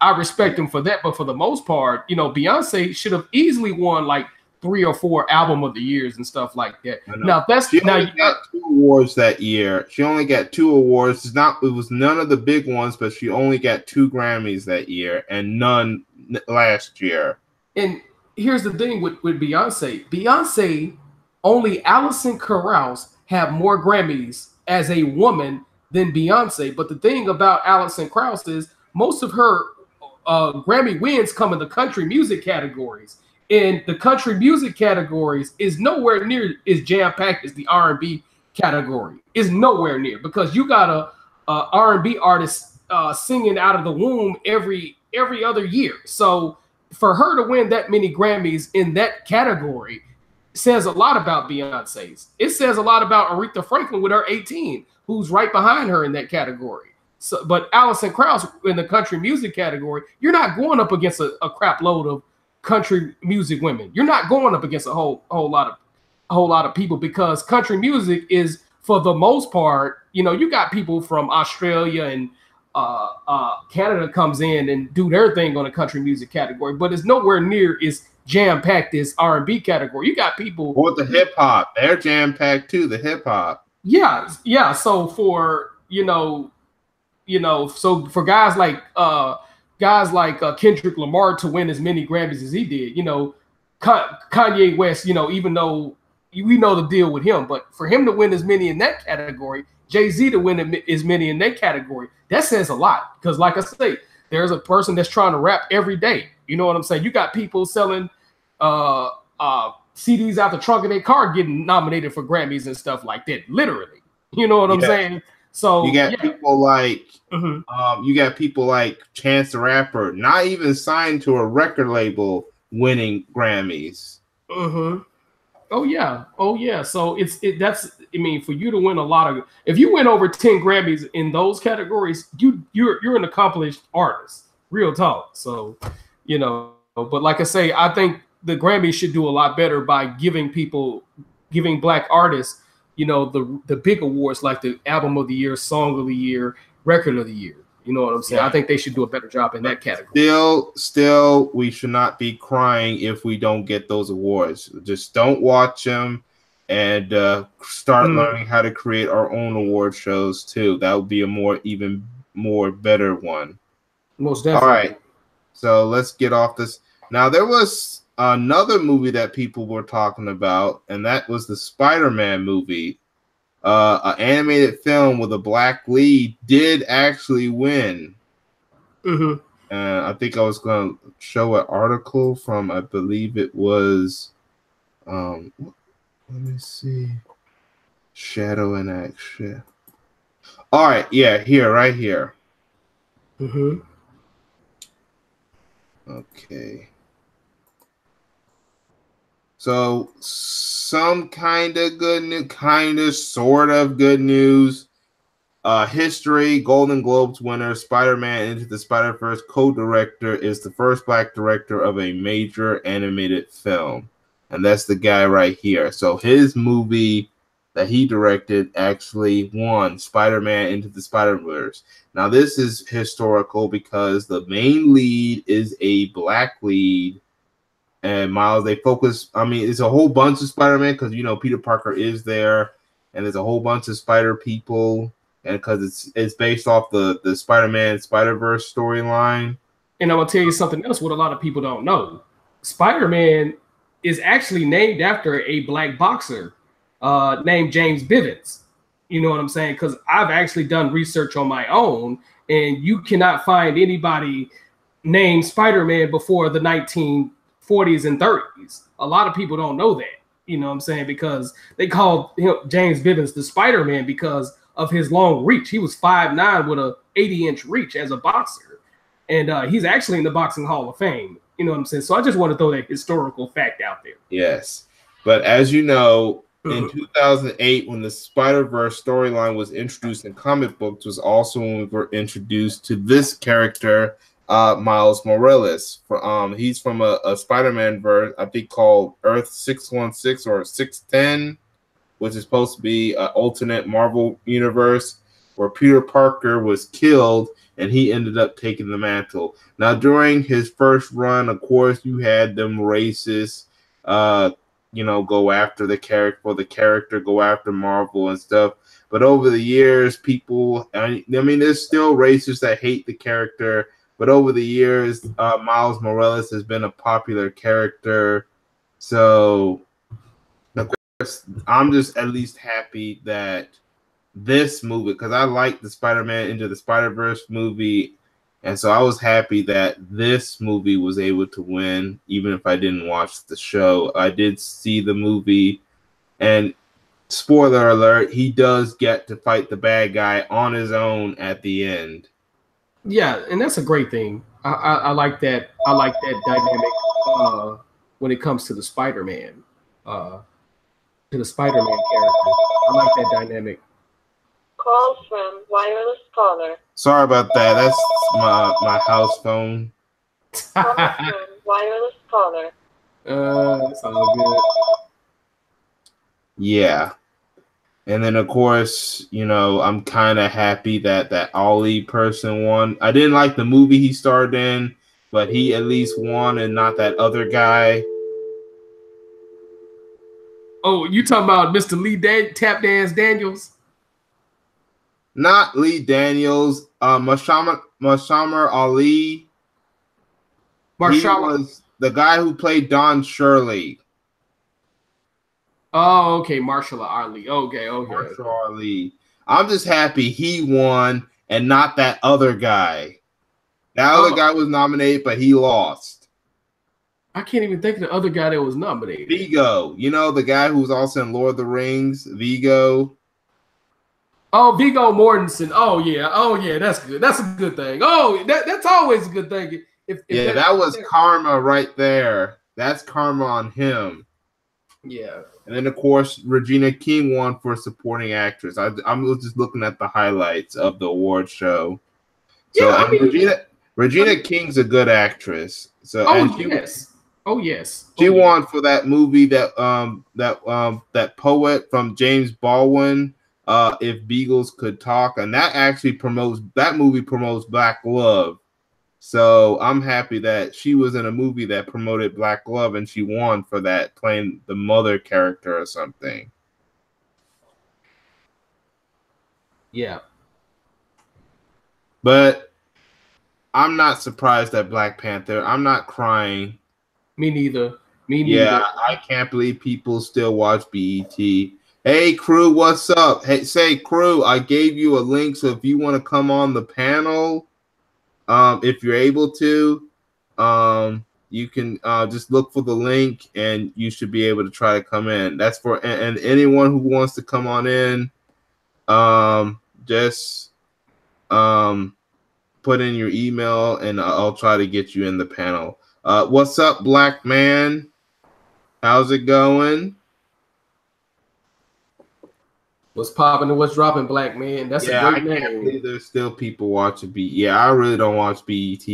I respect him for that. But for the most part, Beyonce should have easily won like 3 or 4 album of the years and stuff like that. I know. Now that's She now only got 2 awards that year. She only got 2 awards. It was none of the big ones, but she only got 2 Grammys that year and none last year. and here's the thing with Beyonce. Beyonce, only Alison Krauss have more Grammys as a woman than Beyonce. But the thing about Alison Krauss is most of her Grammy wins come in the country music categories. And the country music categories is nowhere near as jam packed as the R&B category. Is nowhere near because you got a R&B artist singing out of the womb every other year. So for her to win that many Grammys in that category says a lot about Beyonce's. It says a lot about Aretha Franklin with her 18, who's right behind her in that category. So, but Alison Krauss in the country music category, you're not going up against a crap load of country music women. You're not going up against a whole lot of people because country music is, for the most part, you got people from Australia and Canada comes in and do their thing on the country music category, but it's nowhere near as jam packed as R&B category. You got people Or the hip hop, they're jam packed too. The hip hop. yeah. So for so for guys like Kendrick Lamar to win as many Grammys as he did, Kanye West, even though we know the deal with him, but for him to win as many in that category, Jay-Z to win as many in that category, that says a lot. Because like I say, there's a person that's trying to rap every day. You know what I'm saying? You got people selling CDs out the trunk of their car getting nominated for Grammys and stuff like that, literally. You know what I'm saying? So you got people like mm-hmm. you got people like Chance the Rapper, not even signed to a record label, winning Grammys. Mm-hmm. Oh yeah. So that's I mean, for you to win a lot of, if you win over 10 Grammys in those categories, you're an accomplished artist, real talk. So but like I say, I think the Grammys should do a lot better by giving black artists, the big awards like the Album of the Year, Song of the Year, Record of the Year. You know what I'm saying? Yeah. I think they should do a better job in that category. Still, we should not be crying if we don't get those awards. Just don't watch them. and start learning how to create our own award shows too. That would be a even more better one. Most definitely. All right, so let's get off this. Now there was another movie that people were talking about, and that was the Spider-Man movie. An animated film with a black lead did actually win. I think I was going to show an article from, I believe it was, let me see, Shadow in Action. All right, yeah, right here. Okay. So some kind of good news, sort of good news. History, Golden Globes winner, Spider-Man Into the Spider-Verse co-director is the first black director of a major animated film. And that's the guy right here. So his movie that he directed actually won, Spider-Man Into the Spider-Verse. Now this is historical because the main lead is a black lead. And Miles, they focus, I mean, it's a whole bunch of Spider-Man because, you know, Peter Parker is there. And there's a whole bunch of Spider people. And because it's based off the Spider-Man Spider-Verse storyline. And I'm gonna tell you something else what a lot of people don't know. Spider-Man is actually named after a black boxer named James Bivens. You know what I'm saying? Because I've actually done research on my own, and you cannot find anybody named Spider-Man before the 1940s and 30s. A lot of people don't know that. You know what I'm saying? Because they called him James Bivens the Spider-Man because of his long reach. He was 5'9" with a 80-inch reach as a boxer. And he's actually in the Boxing Hall of Fame. You know what I'm saying? So I just want to throw that historical fact out there. Yes. But as you know, in 2008, when the Spider-Verse storyline was introduced in comic books, was also when we were introduced to this character, Miles Morales. He's from a Spider-Man verse, I think, called Earth 616 or 610. Which is supposed to be an alternate Marvel universe where Peter Parker was killed and he ended up taking the mantle. Now, during his first run, of course, you had them racists, go after the character, go after Marvel and stuff. But over the years, people, I mean, there's still racists that hate the character. But over the years, Miles Morales has been a popular character. So I'm just at least happy that this movie, because I like the Spider-Man Into the Spider-Verse movie, and so I was happy that this movie was able to win, even if I didn't watch the show. I did see the movie, and spoiler alert, he does get to fight the bad guy on his own at the end. Yeah, and that's a great thing. I like that. I like that dynamic when it comes to the Spider-Man. To the Spider-Man character. I like that dynamic. Call from wireless caller. Sorry about that. That's my house phone. Call from wireless caller. That's all good. Yeah. And then, of course, you know, I'm kind of happy that Ollie person won. I didn't like the movie he starred in, but he at least won and not that other guy. Oh, you talking about Mr. Lee Tap Dance Daniels? Not Lee Daniels. Mahershala Ali. He was the guy who played Don Shirley. Oh, okay. Mahershala Ali. Okay. Mahershala Ali. I'm just happy he won and not that other guy. That other guy was nominated, but he lost. I can't even think of the other guy that was nominated. Viggo. You know, the guy who was also in Lord of the Rings, Viggo. Oh, Viggo Mortensen. Oh, yeah. That's good. That's a good thing. Oh, that's always a good thing. If that was karma right there. That's karma on him. Yeah. And then, of course, Regina King won for supporting actress. I was just looking at the highlights of the award show. So, Regina King's a good actress. So, yes. She won for that movie that poet from James Baldwin, If Beagles Could Talk, and that movie promotes Black love. So I'm happy that she was in a movie that promoted Black love and she won for that, playing the mother character or something. Yeah. But I'm not surprised at Black Panther. I'm not crying. Me neither. Me Yeah, neither. I can't believe people still watch BET. Hey, crew, what's up? Hey, say, crew, I gave you a link, so if you want to come on the panel, if you're able to, you can just look for the link, and you should be able to try to come in. That's for and anyone who wants to come on in, just put in your email, and I'll try to get you in the panel. What's up, Black Man? How's it going? What's popping and what's dropping, Black Man? That's a Yeah, I great can't believe name. there's still people watching BET. Yeah, I really don't watch BET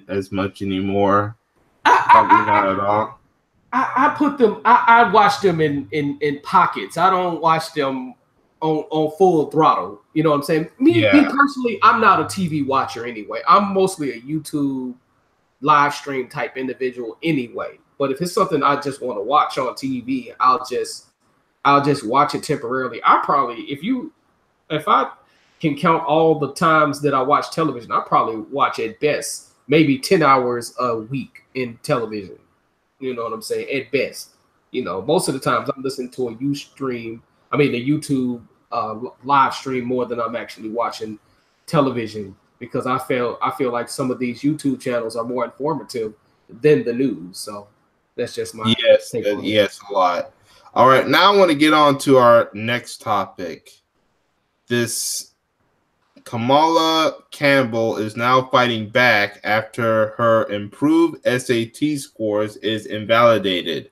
as much anymore. Probably not at all. I put them. I watch them in pockets. I don't watch them on full throttle. You know what I'm saying? Me Yeah, personally, I'm not a TV watcher anyway. I'm mostly a YouTube live stream type individual anyway. But if it's something I just want to watch on TV, I'll just watch it temporarily. I probably if I can count all the times that I watch television, I probably watch at best maybe 10 hours a week in television. You know what I'm saying? At best. You know, most of the times I'm listening to a YouTube live stream more than I'm actually watching television because I feel like some of these YouTube channels are more informative than the news. So that's just my yes, take on it. yes, a lot. All right, now I want to get on to our next topic. This Kamala Campbell is now fighting back after her improved SAT scores is invalidated.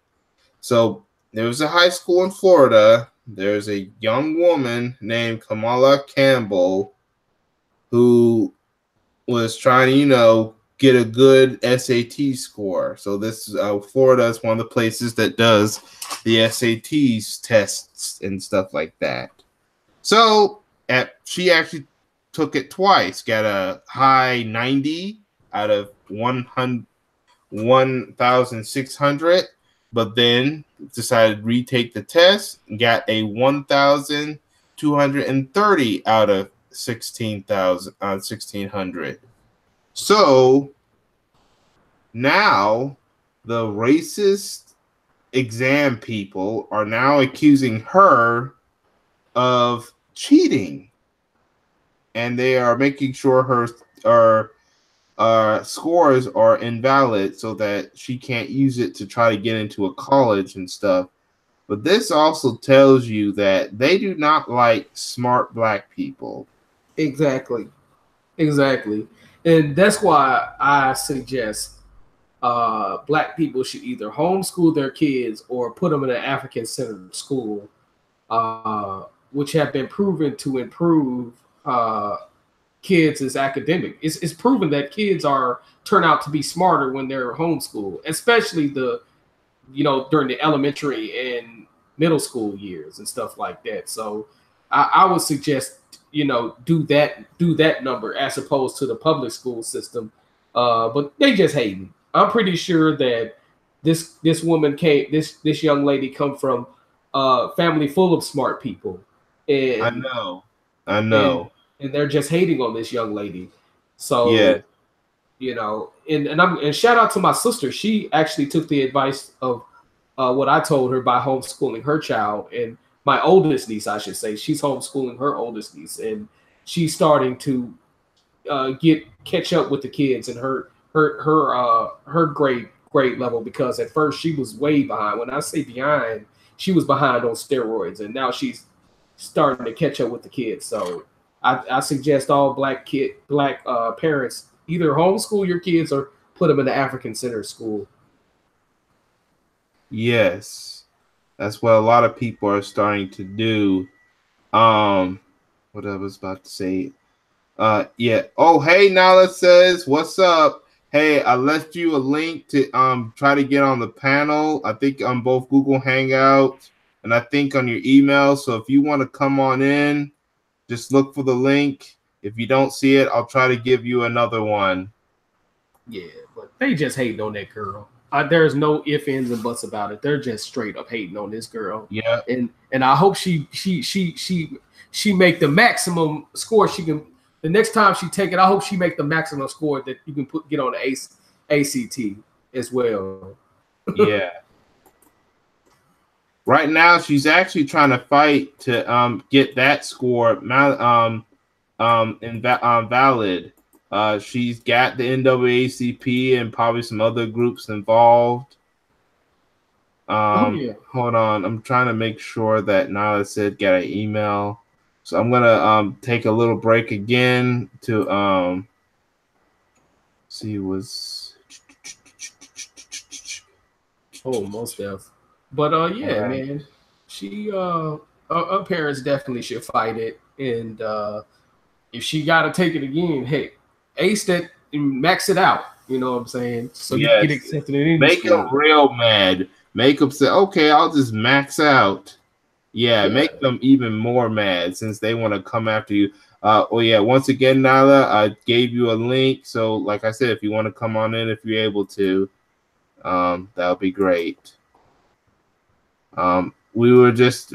So there was a high school in Florida. There's a young woman named Kamala Campbell who was trying to, get a good SAT score. So this Florida is one of the places that does the SATs tests and stuff like that. So she actually took it twice, got a high 90 out of 1,600, but then decided to retake the test and got a 1,230 out of 1,600. So now the racist exam people are now accusing her of cheating, and they are making sure her scores are invalid so that she can't use it to try to get into a college and stuff. But this also tells you that they do not like smart Black people. Exactly. Exactly. And that's why I suggest Black people should either homeschool their kids or put them in an African centered school, which have been proven to improve kids as academic. It's proven that kids turn out to be smarter when they're homeschooled, especially during the elementary and middle school years and stuff like that. So I would suggest do that number as opposed to the public school system. But they just hate me. I'm pretty sure that this woman this young lady come from a family full of smart people, I and know. I and know. and they're just hating on this young lady. Yeah. So and shout out to my sister. She actually took the advice of what I told her by homeschooling her child, and my oldest niece, I should say, she's homeschooling her oldest niece, and she's starting to catch up with the kids in her grade level because at first she was way behind. When I say behind, she was behind on steroids, and now she's starting to catch up with the kids. So I suggest all black parents either homeschool your kids or put them in the African Center school. Yes. That's what a lot of people are starting to do. What I was about to say. Yeah. Oh, hey, Nala says, what's up? Hey, I left you a link to try to get on the panel. I think on both Google Hangout and I think on your email. So if you want to come on in, just look for the link. If you don't see it, I'll try to give you another one. Yeah, but they just hating on that girl. there's no ifs, ands, and buts about it. They're just straight up hating on this girl. Yeah. And I hope she make the maximum score she can. The next time she take it, I hope she make the maximum score that you can get on the ACT as well. Yeah. Right now, she's actually trying to fight to get that score valid. She's got the NAACP and probably some other groups involved. Hold on, I'm trying to make sure that Nyla said get an email. So I'm gonna take a little break again to see what's most def. But yeah, man, she her parents definitely should fight it, and if she got to take it again, hey, ace that and max it out. You know what I'm saying? So you get accepted in any Make school. them real mad. Make them say, okay, I'll just max out. Yeah, make them even more mad since they want to come after you. Once again, Nyla, I gave you a link. So, like I said, if you want to come on in, if you're able to, that'll be great. We're just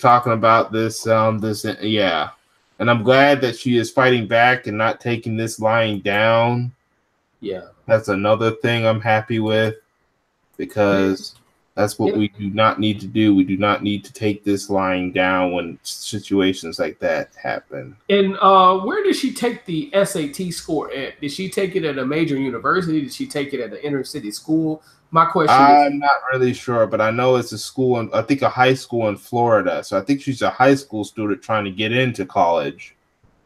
talking about this, and I'm glad that she is fighting back and not taking this lying down. Yeah, that's another thing I'm happy with, because that's what we do not need to do. We do not need to take this lying down when situations like that happen. And where did she take the SAT score at? Did she take it at a major university? Did she take it at an inner city school? My question I'm not really sure, but I know it's a school, I think a high school in Florida. So I think she's a high school student trying to get into college.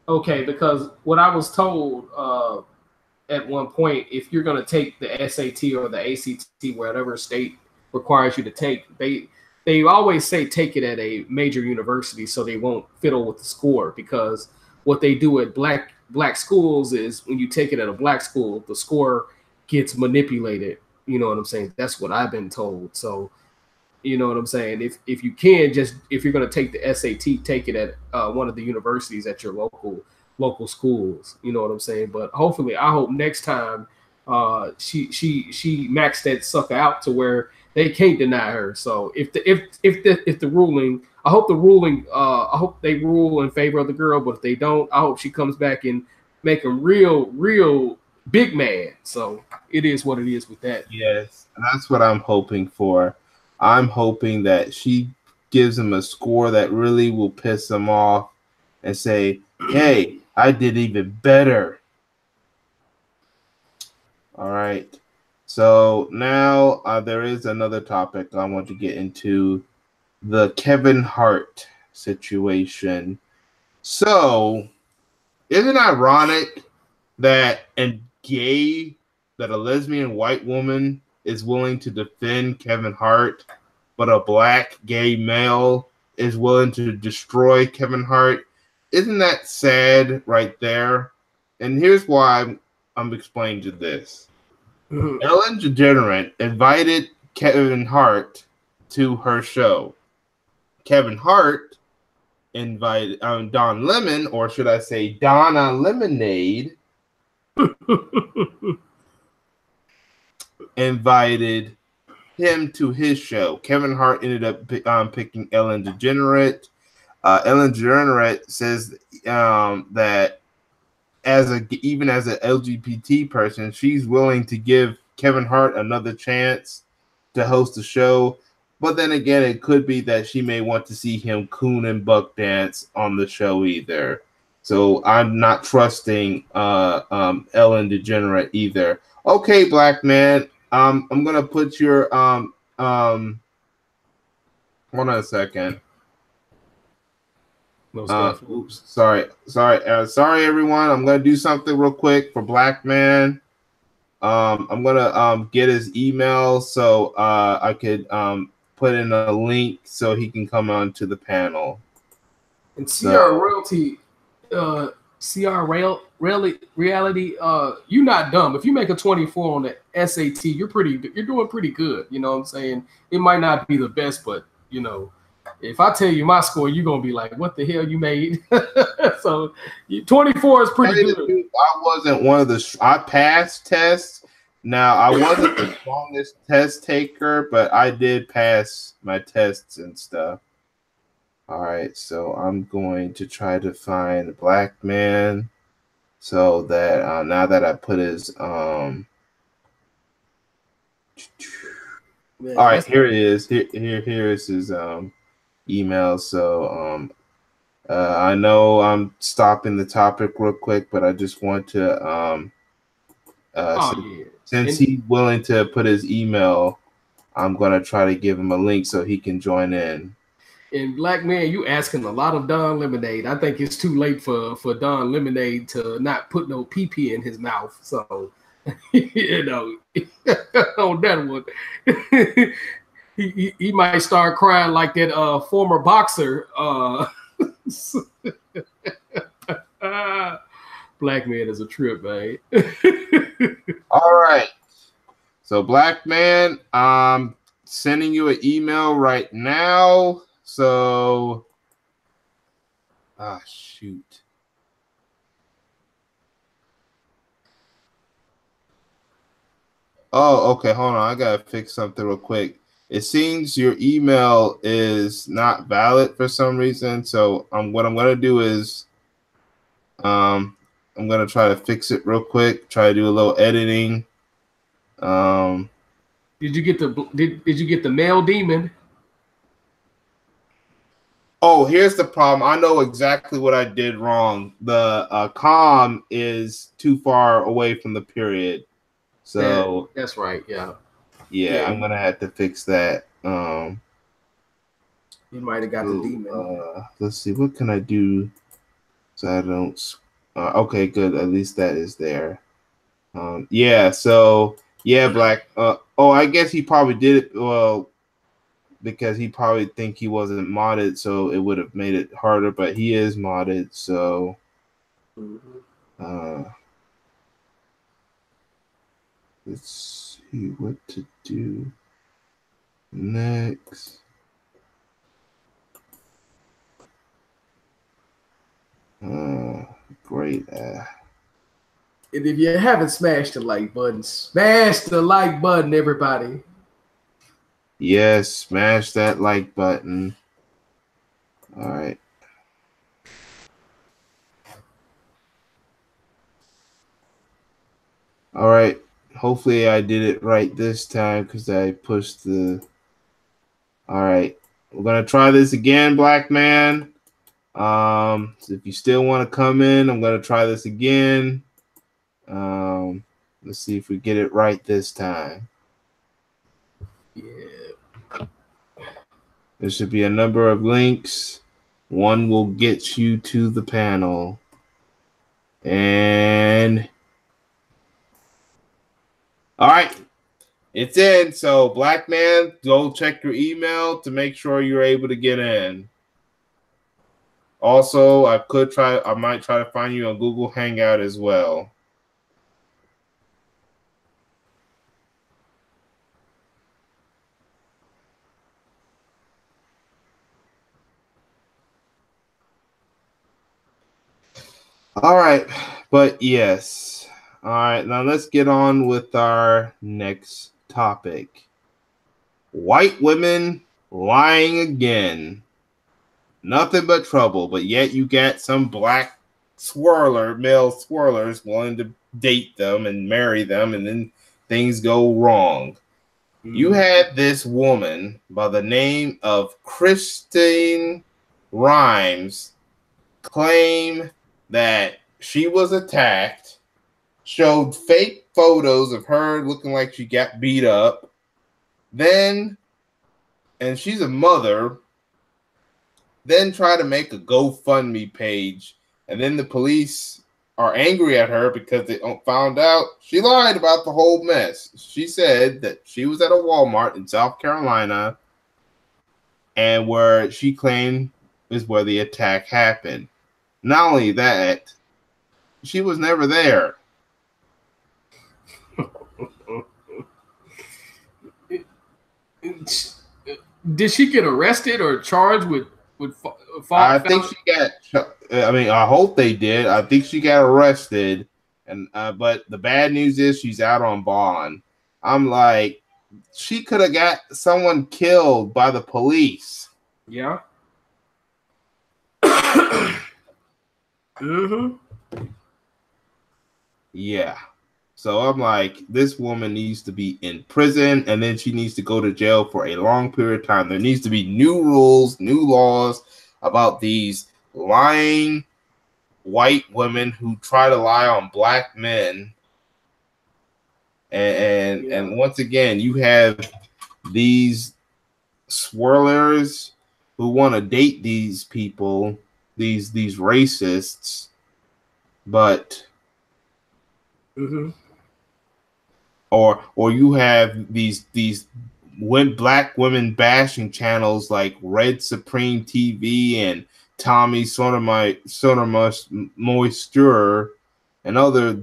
Okay, because what I was told at one point, if you're going to take the SAT or the ACT, whatever state requires you to take, they always say take it at a major university so they won't fiddle with the score, because what they do at black schools is when you take it at a black school, the score gets manipulated. You know what I'm saying? That's what I've been told. So, you know what I'm saying? If you can, if you're going to take the SAT, take it at one of the universities at your local schools. You know what I'm saying? But hopefully, I hope next time she maxed that sucker out to where they can't deny her. So if the ruling, I hope they rule in favor of the girl. But if they don't, I hope she comes back and make them real big mad. So it is what it is with that. Yes, and that's what I'm hoping for. I'm hoping that she gives him a score that really will piss him off and say, hey, I did even better. All right. So now there is another topic I want to get into, the Kevin Hart situation. So isn't it ironic that a lesbian white woman is willing to defend Kevin Hart, but a black gay male is willing to destroy Kevin Hart? Isn't that sad right there? And here's why I'm explaining to this. Ellen DeGeneres invited Kevin Hart to her show. Kevin Hart invited Don Lemon, or should I say Donna Lemonade, invited him to his show. Kevin Hart ended up picking Ellen DeGeneres. Ellen DeGeneres says that even as an LGBT person, she's willing to give Kevin Hart another chance to host the show. But then again, it could be that she may want to see him coon and buck dance on the show either. So I'm not trusting Ellen DeGeneres either. Okay, black man. I'm gonna put your hold on a second. Oops, sorry everyone. I'm gonna do something real quick for black man. I'm gonna get his email so I could put in a link so he can come on to the panel. And CR Realty, reality, you're not dumb. If you make a 24 on the SAT, you're doing pretty good. You know what I'm saying? It might not be the best, but you know, if I tell you my score, you're gonna be like, "What the hell you made?" So 24 is pretty good. I wasn't one of the. I passed tests. Now, I wasn't the strongest test taker, but I did pass my tests and stuff. All right, so I'm going to try to find a black man so that now that I put his Man, all right, here it is. Here is his email. So I know I'm stopping the topic real quick, but I just want to since he's willing to put his email, I'm gonna try to give him a link so he can join in. And black man, you asking a lot of Don Lemonade. I think it's too late for Don Lemonade to not put no pee in his mouth. So you know, on that one, he might start crying like that former boxer. Black man is a trip, man. All right. So black man, I'm sending you an email right now. So shoot. Oh, okay. Hold on. I gotta fix something real quick. It seems your email is not valid for some reason. So what I'm gonna do is I'm gonna try to fix it real quick. Try to do a little editing. Did you get the mail demon? Oh, here's the problem. I know exactly what I did wrong. The com is too far away from the period. So that's right. Yeah, I'm gonna have to fix that. You might have got the demon. Let's see, what can I do so I don't. Okay, good. At least that is there. So black. I guess he probably did it. Well, because he probably think he wasn't modded, so it would have made it harder. But he is modded, so. Let's see what to do next. Great. And if you haven't smashed the like button, smash the like button, everybody. Yes, smash that like button. All right. All right. Hopefully I did it right this time because I pushed the. All right. We're going to try this again, black man. So if you still want to come in, I'm going to try this again. Let's see if we get it right this time. Yeah. There should be a number of links. One will get you to the panel. And all right, it's in. So black man, go check your email to make sure you're able to get in. Also, I might try to find you on Google Hangout as well. All right, but yes. All right, now let's get on with our next topic. White women lying again. Nothing but trouble, but yet you got some black male swirlers willing to date them and marry them, and then things go wrong. You had this woman by the name of Christine Rhymes claim that she was attacked, showed fake photos of her looking like she got beat up, and she's a mother, then try to make a GoFundMe page, and then the police are angry at her because they found out she lied about the whole mess. She said that she was at a Walmart in South Carolina, and where she claimed is where the attack happened. Not only that, she was never there. Did she get arrested or charged with I think she got. I hope they did. I think she got arrested, And but the bad news is she's out on bond. I'm like, she could have got someone killed by the police. Yeah. Mm-hmm. Yeah. So I'm like, this woman needs to be in prison, and then she needs to go to jail for a long period of time. There needs to be new rules, new laws about these lying white women who try to lie on black men. And once again, you have these swirlers who want to date these people, these racists, but or you have these black women bashing channels like Red Supreme TV and Tommy Moisture and other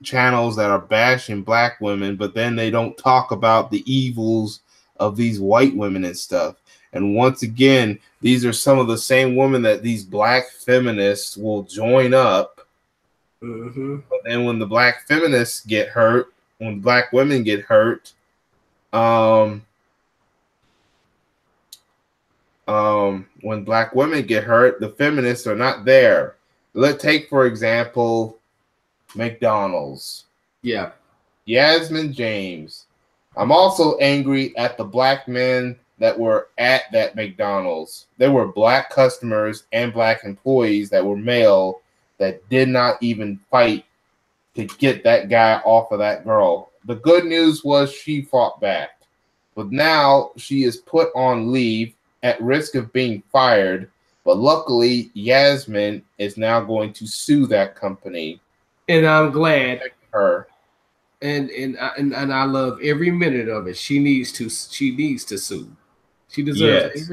channels that are bashing black women, but then they don't talk about the evils of these white women and stuff. And once again, these are some of the same women that these black feminists will join up. But then when the black feminists get hurt, when black women get hurt, when black women get hurt, the feminists are not there. Let's take, for example, McDonald's. Yeah. Yasmin James. I'm also angry at the black men that were at that McDonald's. There were black customers and black employees that were male that did not even fight to get that guy off of that girl. The good news was she fought back. But now she is put on leave at risk of being fired. But luckily, Yasmin is now going to sue that company. And I'm glad her. And I love every minute of it. She needs to sue. She deserves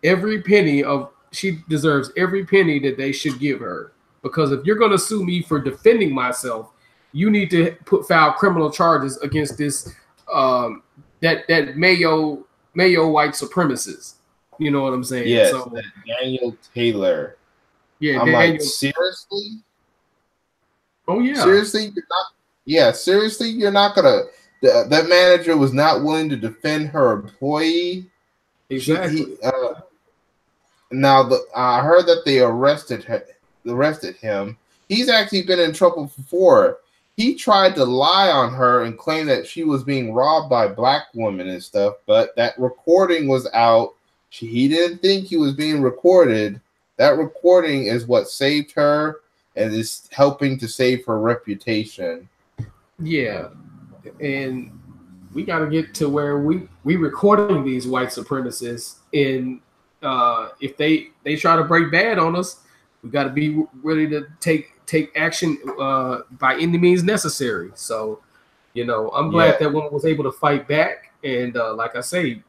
every penny of. She deserves every penny that they should give her. Because if you're going to sue me for defending myself, you need to file criminal charges against this that Mayo white supremacist. You know what I'm saying? Yes, so, that Daniel Taylor. Yeah, I'm Daniel. like, seriously? Oh yeah. Seriously, you're not. Yeah, seriously, you're not gonna. That manager was not willing to defend her employee. Exactly. Now, I heard that they arrested him. He's actually been in trouble before. He tried to lie on her and claim that she was being robbed by black women and stuff, but that recording was out. He didn't think he was being recorded. That recording is what saved her and is helping to save her reputation. Yeah, and we got to get to where we recording these white supremacists, and if they try to break bad on us, we got to be ready to take action by any means necessary. So, I'm glad that woman was able to fight back, and like I say,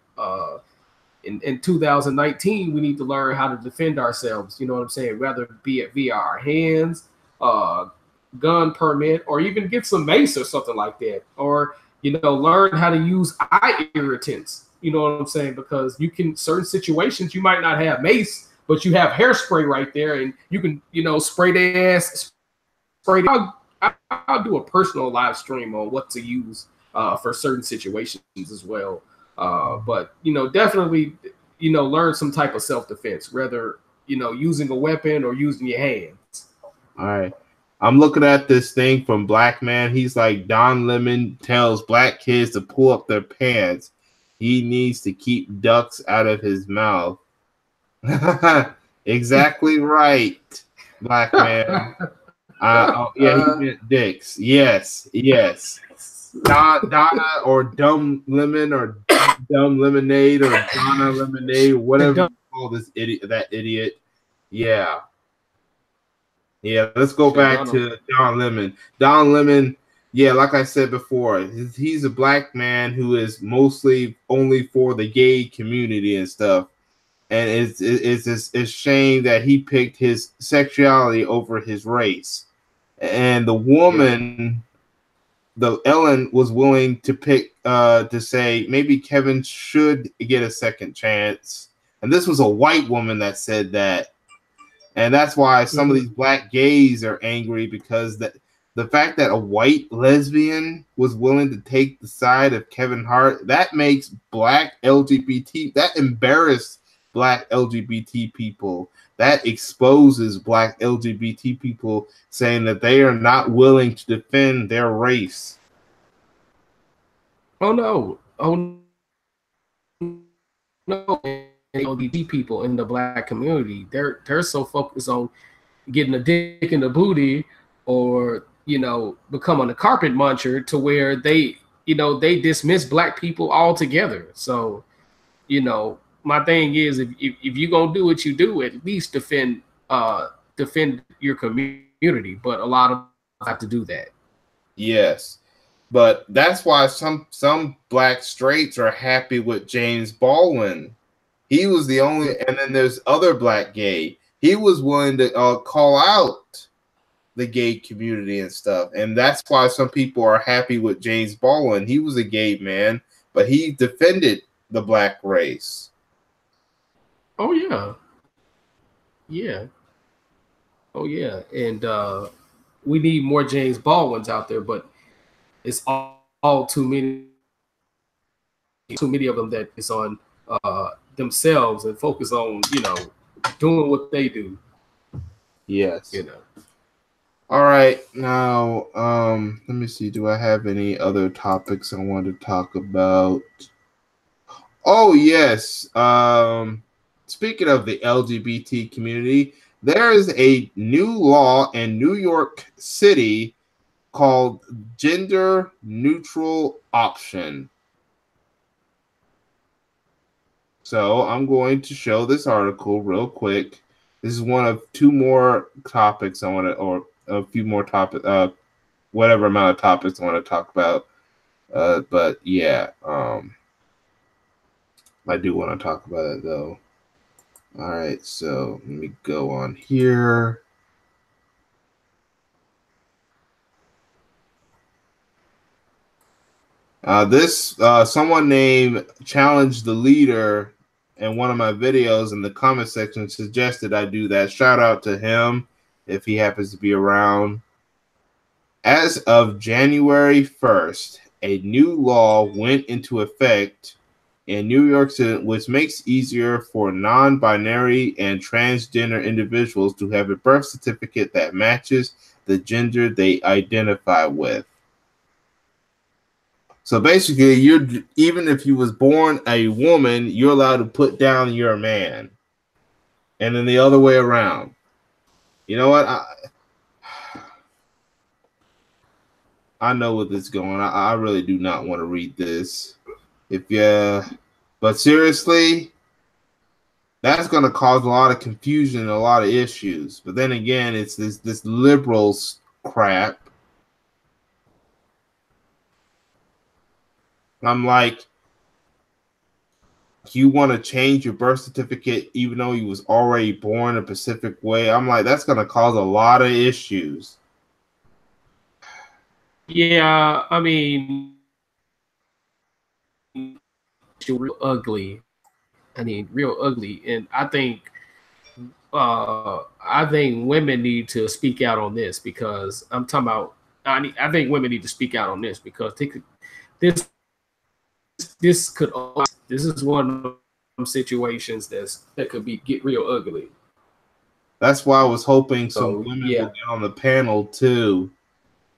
in 2019, we need to learn how to defend ourselves. You know what I'm saying? Whether be it via our hands, gun permit, or even get some mace or something like that, or learn how to use eye irritants. You know what I'm saying? Because certain situations you might not have mace, but you have hairspray right there, and you can spray their ass. I'll do a personal live stream on what to use for certain situations as well. But definitely learn some type of self-defense, whether using a weapon or using your hands. All right. I'm looking at this thing from Black Man. He's like, Don Lemon tells black kids to pull up their pants. He needs to keep ducks out of his mouth. Exactly right, Black Man. He meant dicks. Yes. Donna or Dumb Lemon or Dumb Lemonade or Donna Lemonade, whatever you call this idiot. Yeah. Yeah, let's go back to Don Lemon. Don Lemon, like I said before, he's a black man who is mostly only for the gay community and stuff. And it's a shame that he picked his sexuality over his race. And the woman, the Ellen, was willing to pick to say maybe Kevin should get a second chance. And this was a white woman that said that. And that's why some of these black gays are angry, because the fact that a white lesbian was willing to take the side of Kevin Hart, that makes black LGBT, that embarrassed black LGBT people. That exposes black LGBT people saying that they are not willing to defend their race. Oh no. Oh no. LGBT people in the black community, they're so focused on getting a dick in the booty or becoming a carpet muncher to where they they dismiss black people altogether. So my thing is, if you're gonna do what you do, at least defend your community. But a lot of them have to do that. Yes, but that's why some black straights are happy with James Baldwin. He was the only, and then there's other black gay. He was willing to call out the gay community and stuff, and that's why some people are happy with James Baldwin. He was a gay man, but he defended the black race. Oh yeah, yeah, oh yeah, and we need more James Baldwins out there, but it's all too many of them that is on themselves and focus on doing what they do. Yes. All right, now let me see. Do I have any other topics I want to talk about? Oh yes. Speaking of the LGBT community, there is a new law in New York City called gender neutral option. So I'm going to show this article real quick. This is one of two more topics I want to, or a few more topics, whatever amount of topics I want to talk about. But yeah, I do want to talk about it though. All right, so let me go on here. Someone named Challenge the Leader in one of my videos in the comment section suggested I do that. Shout out to him if he happens to be around. As of January 1st, a new law went into effect in New York City, which makes easier for non-binary and transgender individuals to have a birth certificate that matches the gender they identify with. So basically, even if you was born a woman, you're allowed to put down you're a man, and then the other way around. You know what? I know where this is going. I really do not want to read this. But seriously, that's going to cause a lot of confusion and a lot of issues. But then again, it's this liberals crap. I'm like, you want to change your birth certificate even though you was already born a specific way? I'm like, that's going to cause a lot of issues. Yeah, I mean, real ugly. I mean, real ugly, and I think women need to speak out on this because I'm talking about. I think women need to speak out on this because this is one of them situations that could get real ugly. That's why I was hoping some women will get on the panel too,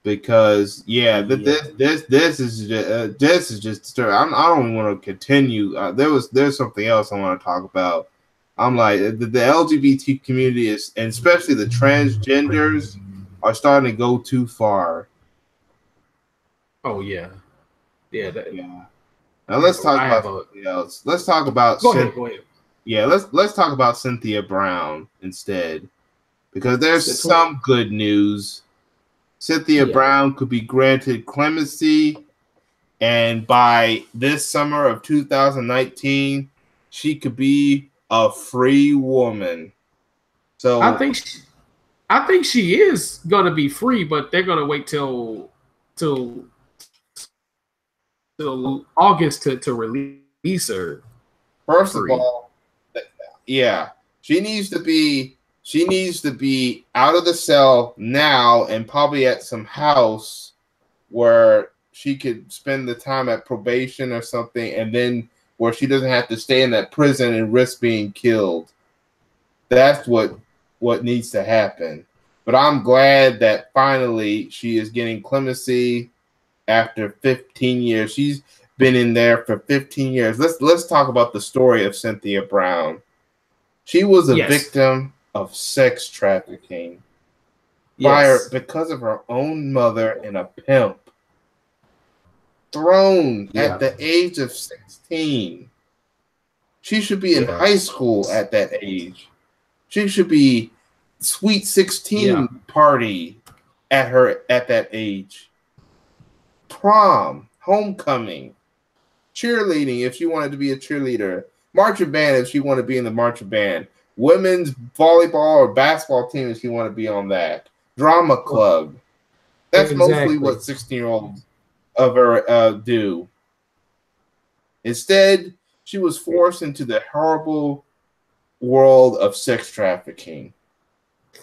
because this is just disturbing. I don't even want to continue. There's something else I want to talk about. I'm like the LGBT community is, and especially the transgenders, are starting to go too far. Oh yeah. Yeah. Now let's talk about something else. Let's talk about Go ahead. Yeah, let's talk about Cynthia Brown instead, because there's some good news. Cynthia Brown could be granted clemency, and by this summer of 2019, she could be a free woman. So I think she is gonna be free, but they're gonna wait till August to release her. First of all, yeah, she needs to be She needs to be out of the cell now and probably at some house where she could spend the time at probation or something, and then where she doesn't have to stay in that prison and risk being killed. That's what needs to happen. But I'm glad that finally she is getting clemency after 15 years. She's been in there for 15 years. Let's talk about the story of Cynthia Brown. She was a victim of sex trafficking by her, because of her own mother and a pimp. Thrown at the age of 16. She should be in high school at that age. She should be Sweet 16 party at that age. Prom, homecoming, cheerleading if she wanted to be a cheerleader, marching band if she wanted to be in the marching band, women's volleyball or basketball team if she wanted to be on that, drama club. That's mostly what 16-year-olds of her do. Instead, she was forced into the horrible world of sex trafficking.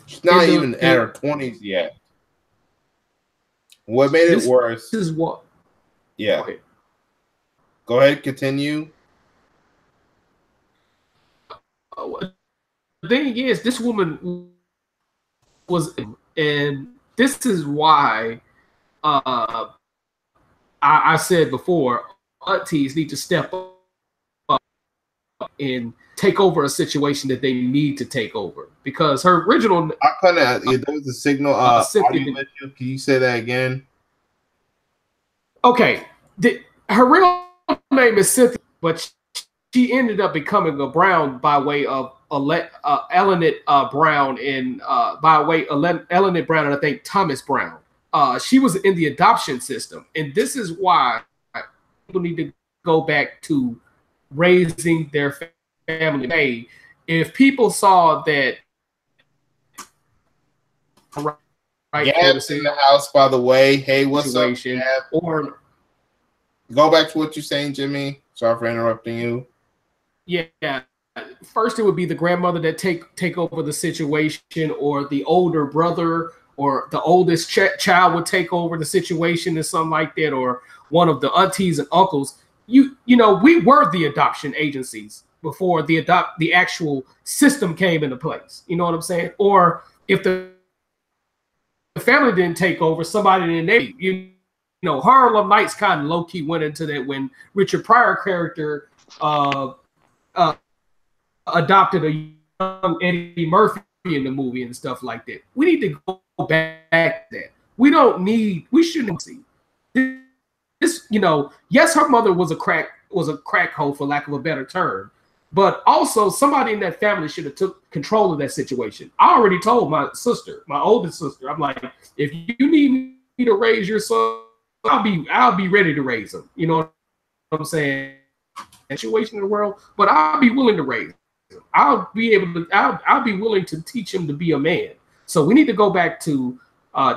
She's not even at her 20s yet. What made it worse? This is what. Yeah. Go ahead, continue. The thing is, this woman was, and this is why I said before, aunties need to step up and take over a situation that they need to take over, because her original. I couldn't. There was a signal. Can you say that again? Okay, her real name is Cynthia, but she ended up becoming a Brown by way of Ellenette Brown and by way of Ellenette Brown and I think Thomas Brown. She was in the adoption system, and this is why people need to go back to raising their family. Hey, if people saw that, Gab's in the house, by the way. Hey, what's up, Gab? Or go back to what you're saying, Jimmy. Sorry for interrupting you. Yeah. First, it would be the grandmother that take over the situation, or the older brother or the oldest child would take over the situation or something like that, or one of the aunties and uncles. You know, we were the adoption agencies before the actual system came into place. You know what I'm saying? Or if the family didn't take over, somebody in there, you know, Harlem Nights kind of low key went into that when Richard Pryor character adopted a young Eddie Murphy in the movie and stuff like that. We need to go back to that. We shouldn't see this. You know, yes, her mother was a crack hoe, for lack of a better term, but also somebody in that family should have took control of that situation. I already told my sister, my oldest sister, I'm like, if you need me to raise your son, I'll be ready to raise him. You know what I'm saying? Situation in the world, but I'll be willing to raise him. I'll be willing to teach him to be a man. So we need to go back to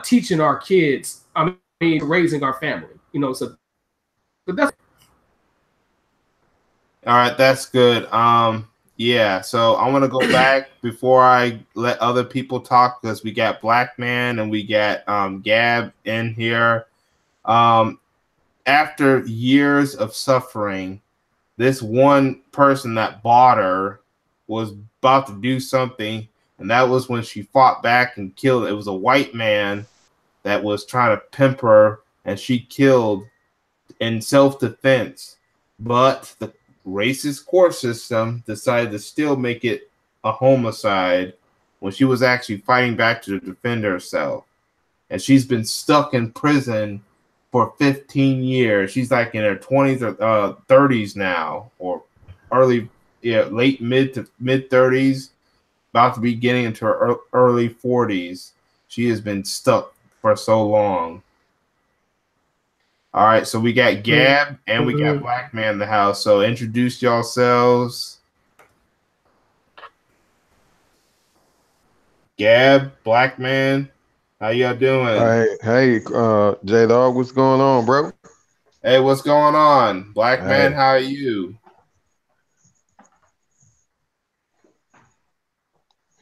teaching our kids. I mean, raising our family. You know, but that's all right. That's good. Yeah. So I want to go back before I let other people talk, because we got Black Man and we got Gab in here. After years of suffering, this one person that bought her was about to do something, and that was when she fought back and killed. It was a white man that was trying to pimp her, and she killed in self-defense. But the racist court system decided to still make it a homicide when she was actually fighting back to defend herself. And she's been stuck in prison for 15 years. She's like in her 20s or 30s now, or late mid 30s, about to be getting into her early 40s. She has been stuck for so long. All right, so we got Gab and we got Black Man in the house. So introduce yourselves. Gab, Black Man, how y'all doing? Hey, JDawg, what's going on, bro? Hey, what's going on? Black Man, how are you?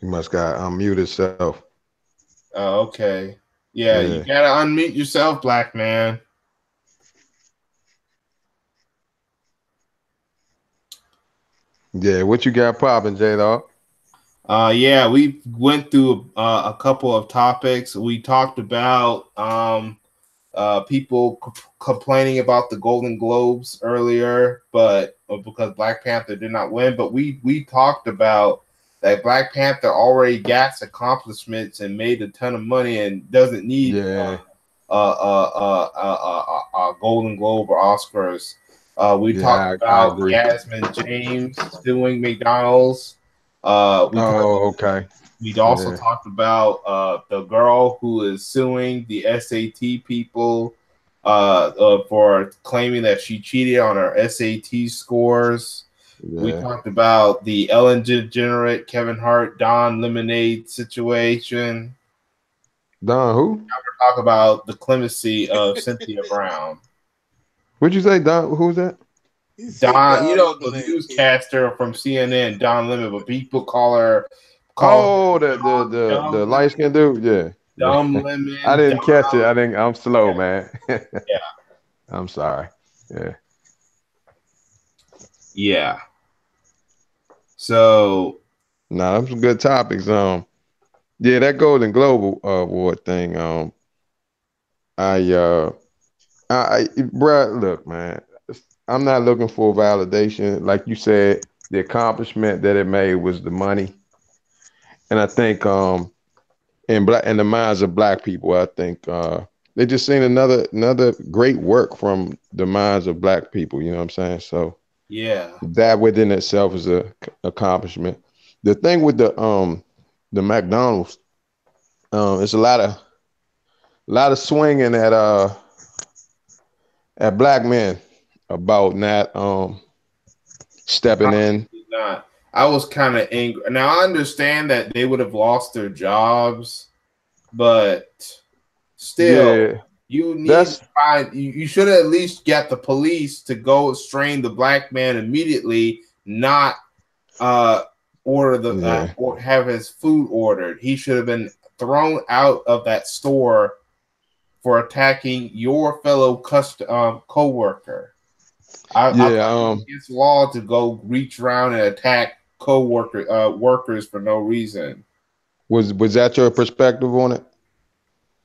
He must got unmute himself. Oh, okay. Yeah, you Yeah. gotta unmute yourself, black man. Yeah, what you got popping, JDawg? Yeah, we went through a couple of topics. We talked about people complaining about the Golden Globes earlier, but because Black Panther did not win. But we talked about that Black Panther already got accomplishments and made a ton of money and doesn't need Yeah. a Golden Globe or Oscars. We talked I about agree. Yasmin James suing McDonald's. Oh, okay. We'd also Yeah. talked about the girl who is suing the SAT people for claiming that she cheated on her SAT scores. We Yeah. talked about the Ellen DeGenerate, Kevin Hart, Don Lemonade situation. Don who? We talk about the clemency of Cynthia Brown. What'd you say, Don? Who's that? Don, you know, the newscaster from CNN, Don Lemon, but people call her Oh, the dumb light skinned dude. Yeah. Yeah. dumb I lemon, didn't catch it. Don. I'm slow, Yeah. man. Yeah. I'm sorry. Yeah. Yeah. So Nah, them some good topics. Yeah, that Golden Globe Award thing. Bruh, look, man, I'm not looking for validation. Like you said, the accomplishment that it made was the money, and I think in the minds of black people, I think they just seen another great work from the minds of black people. You know what I'm saying? So yeah. that within itself is a accomplishment. The thing with the McDonald's, it's a lot of swinging at black men about not stepping in. Not. I was kind of angry. Now I understand that they would have lost their jobs, but still, Yeah, you need that's to find. You should at least get the police to go strain the black man immediately, not order the yeah, or have his food ordered. He should have been thrown out of that store for attacking your fellow co-worker. I yeah. it's law to go reach around and attack workers for no reason. Was that your perspective on it?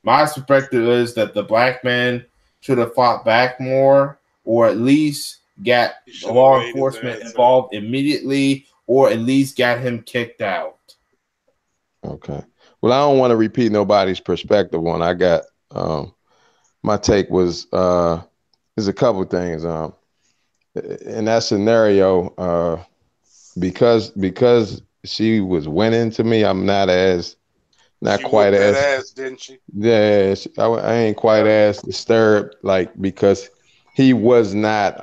My perspective is that the black man should have fought back more, or at least got law enforcement involved immediately, or at least got him kicked out. Okay. Well, I don't want to repeat nobody's perspective on it. I got my take was there's a couple of things. In that scenario, because she was winning to me, I'm not quite as didn't she? yeah, I ain't quite as disturbed, like, because he was not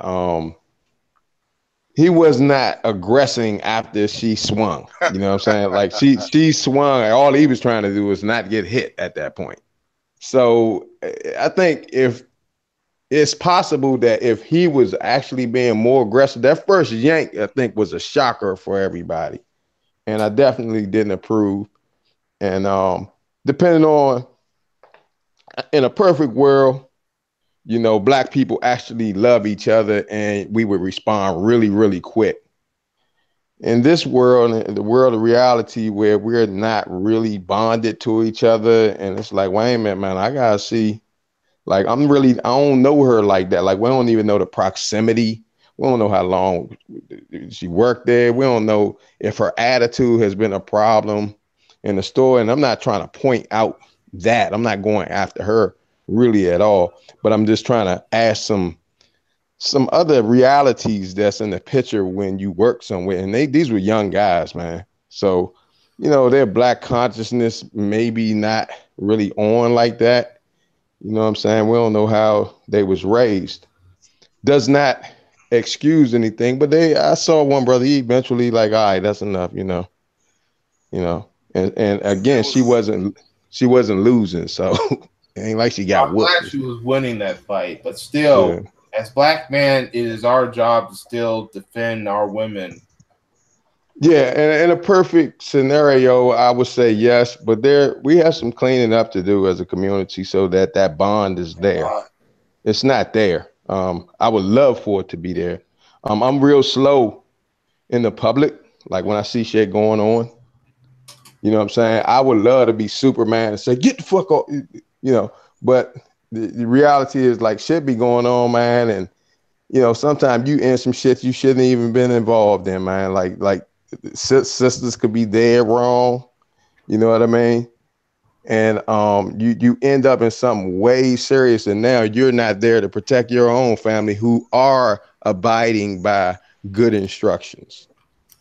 aggressing after she swung. You know what I'm saying? Like she swung, and all he was trying to do was not get hit at that point. So I think if it's possible that if he was actually being more aggressive, that first yank, I think, was a shocker for everybody. And I definitely didn't approve. And depending on, in a perfect world, you know, black people actually love each other and we would respond really, really quick. In this world, the world of reality where we're not really bonded to each other, and it's like, wait a minute, man, I gotta see. Like, I don't know her like that. Like, we don't even know the proximity. We don't know how long she worked there. We don't know if her attitude has been a problem in the store. And I'm not trying to point out that. I'm not going after her really at all. But I'm just trying to ask some other realities that's in the picture when you work somewhere. And these were young guys, man. So, you know, their black consciousness maybe not really on like that. You know what I'm saying? We don't know how they was raised. Does not excuse anything, but I saw one brother, he eventually like, all right, that's enough, you know. And again, she wasn't losing, so it ain't like she got I'm whooped. glad she was winning that fight, but still, as black men, it is our job to still defend our women. Yeah, in a perfect scenario, I would say yes, but we have some cleaning up to do as a community so that that bond is there. It's not there. I would love for it to be there. I'm real slow in the public, like when I see shit going on. You know what I'm saying? I would love to be Superman and say, get the fuck off, you know, but the reality is like shit be going on, man, and you know, sometimes you in some shit you shouldn't even been involved in, man. Like sisters could be dead wrong. You know what I mean? And you end up in something way serious, and now you're not there to protect your own family who are abiding by good instructions,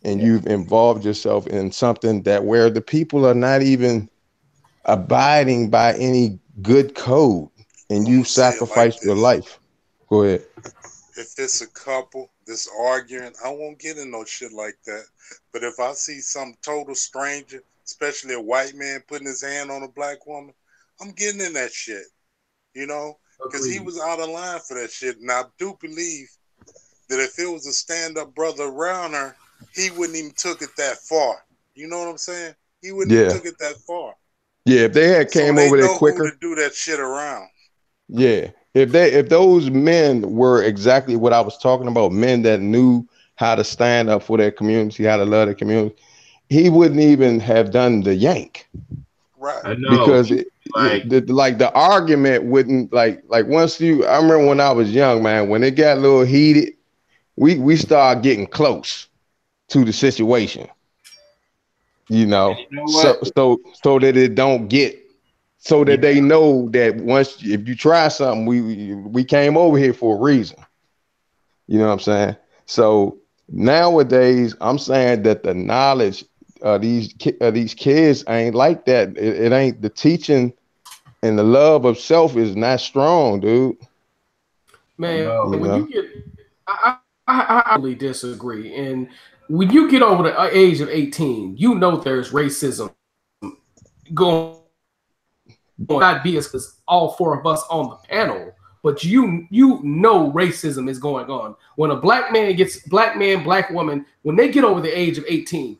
and you've involved yourself in something that where the people are not even abiding by any good code, and you sacrificed your life. Go ahead. If it's a couple that's arguing, I won't get in no shit like that. But if I see some total stranger, especially a white man putting his hand on a black woman, I'm getting in that shit, you know, because he was out of line for that shit. And I do believe that if it was a stand-up brother around her, he wouldn't even took it that far. You know what I'm saying? He wouldn't even took it that far. Yeah, if they had came over there quicker. Who to do that shit around. Yeah. If those men were exactly what I was talking about, men that knew how to stand up for their community, how to love their community, he wouldn't even have done the yank. Right. I know. Because the argument wouldn't like once I remember when I was young, man, when it got a little heated, we started getting close to the situation. You know, so that it don't get so that they know that once if you try something, we came over here for a reason. You know what I'm saying? So nowadays, I'm saying that the knowledge of these kids ain't like that. It ain't the teaching and the love of self is not strong, dude. Man, when you get, I really disagree. And when you get over the age of 18, you know there's racism going. Not be as all four of us on the panel, but you know racism is going on. When a black man, black woman, when they get over the age of 18,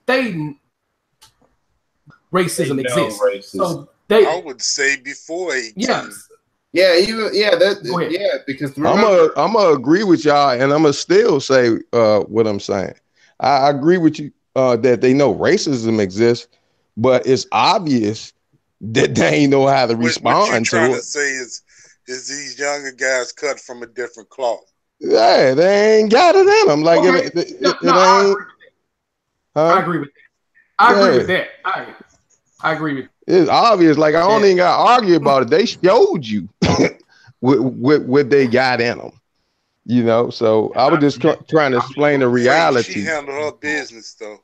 racism exists. So I would say before 18. Yes. Yeah, because remember, I'm gonna agree with y'all, and I'm gonna still say what I'm saying. I agree with you that they know racism exists, but it's obvious that they ain't know how to respond what you're trying to to say is these younger guys cut from a different cloth. Yeah, they ain't got it in them. Like it ain't. I agree with that. I agree with that. I agree with that. It's obvious. Like I don't even got to argue about it. They showed you what they got in them. You know. So I was just trying to explain the reality. She handled her business though.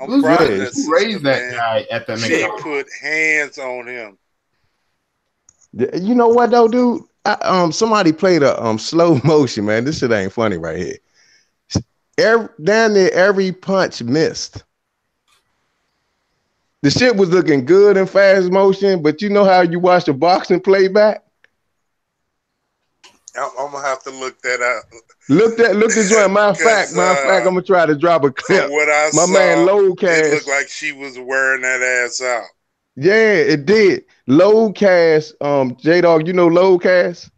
I'm proud of that sister, raised that guy at the She put hands on him. You know what though, dude? Somebody played a slow motion, man. This shit ain't funny right here. Down there, every punch missed. The shit was looking good in fast motion, but you know how you watch the boxing playback? I'm gonna have to look that up. Look the joint. Matter of fact, I'm gonna try to drop a clip. From what I saw, man Low Cast, it looked like she was wearing that ass out. Yeah, it did. Low Cast, JDawg, you know Low Cast?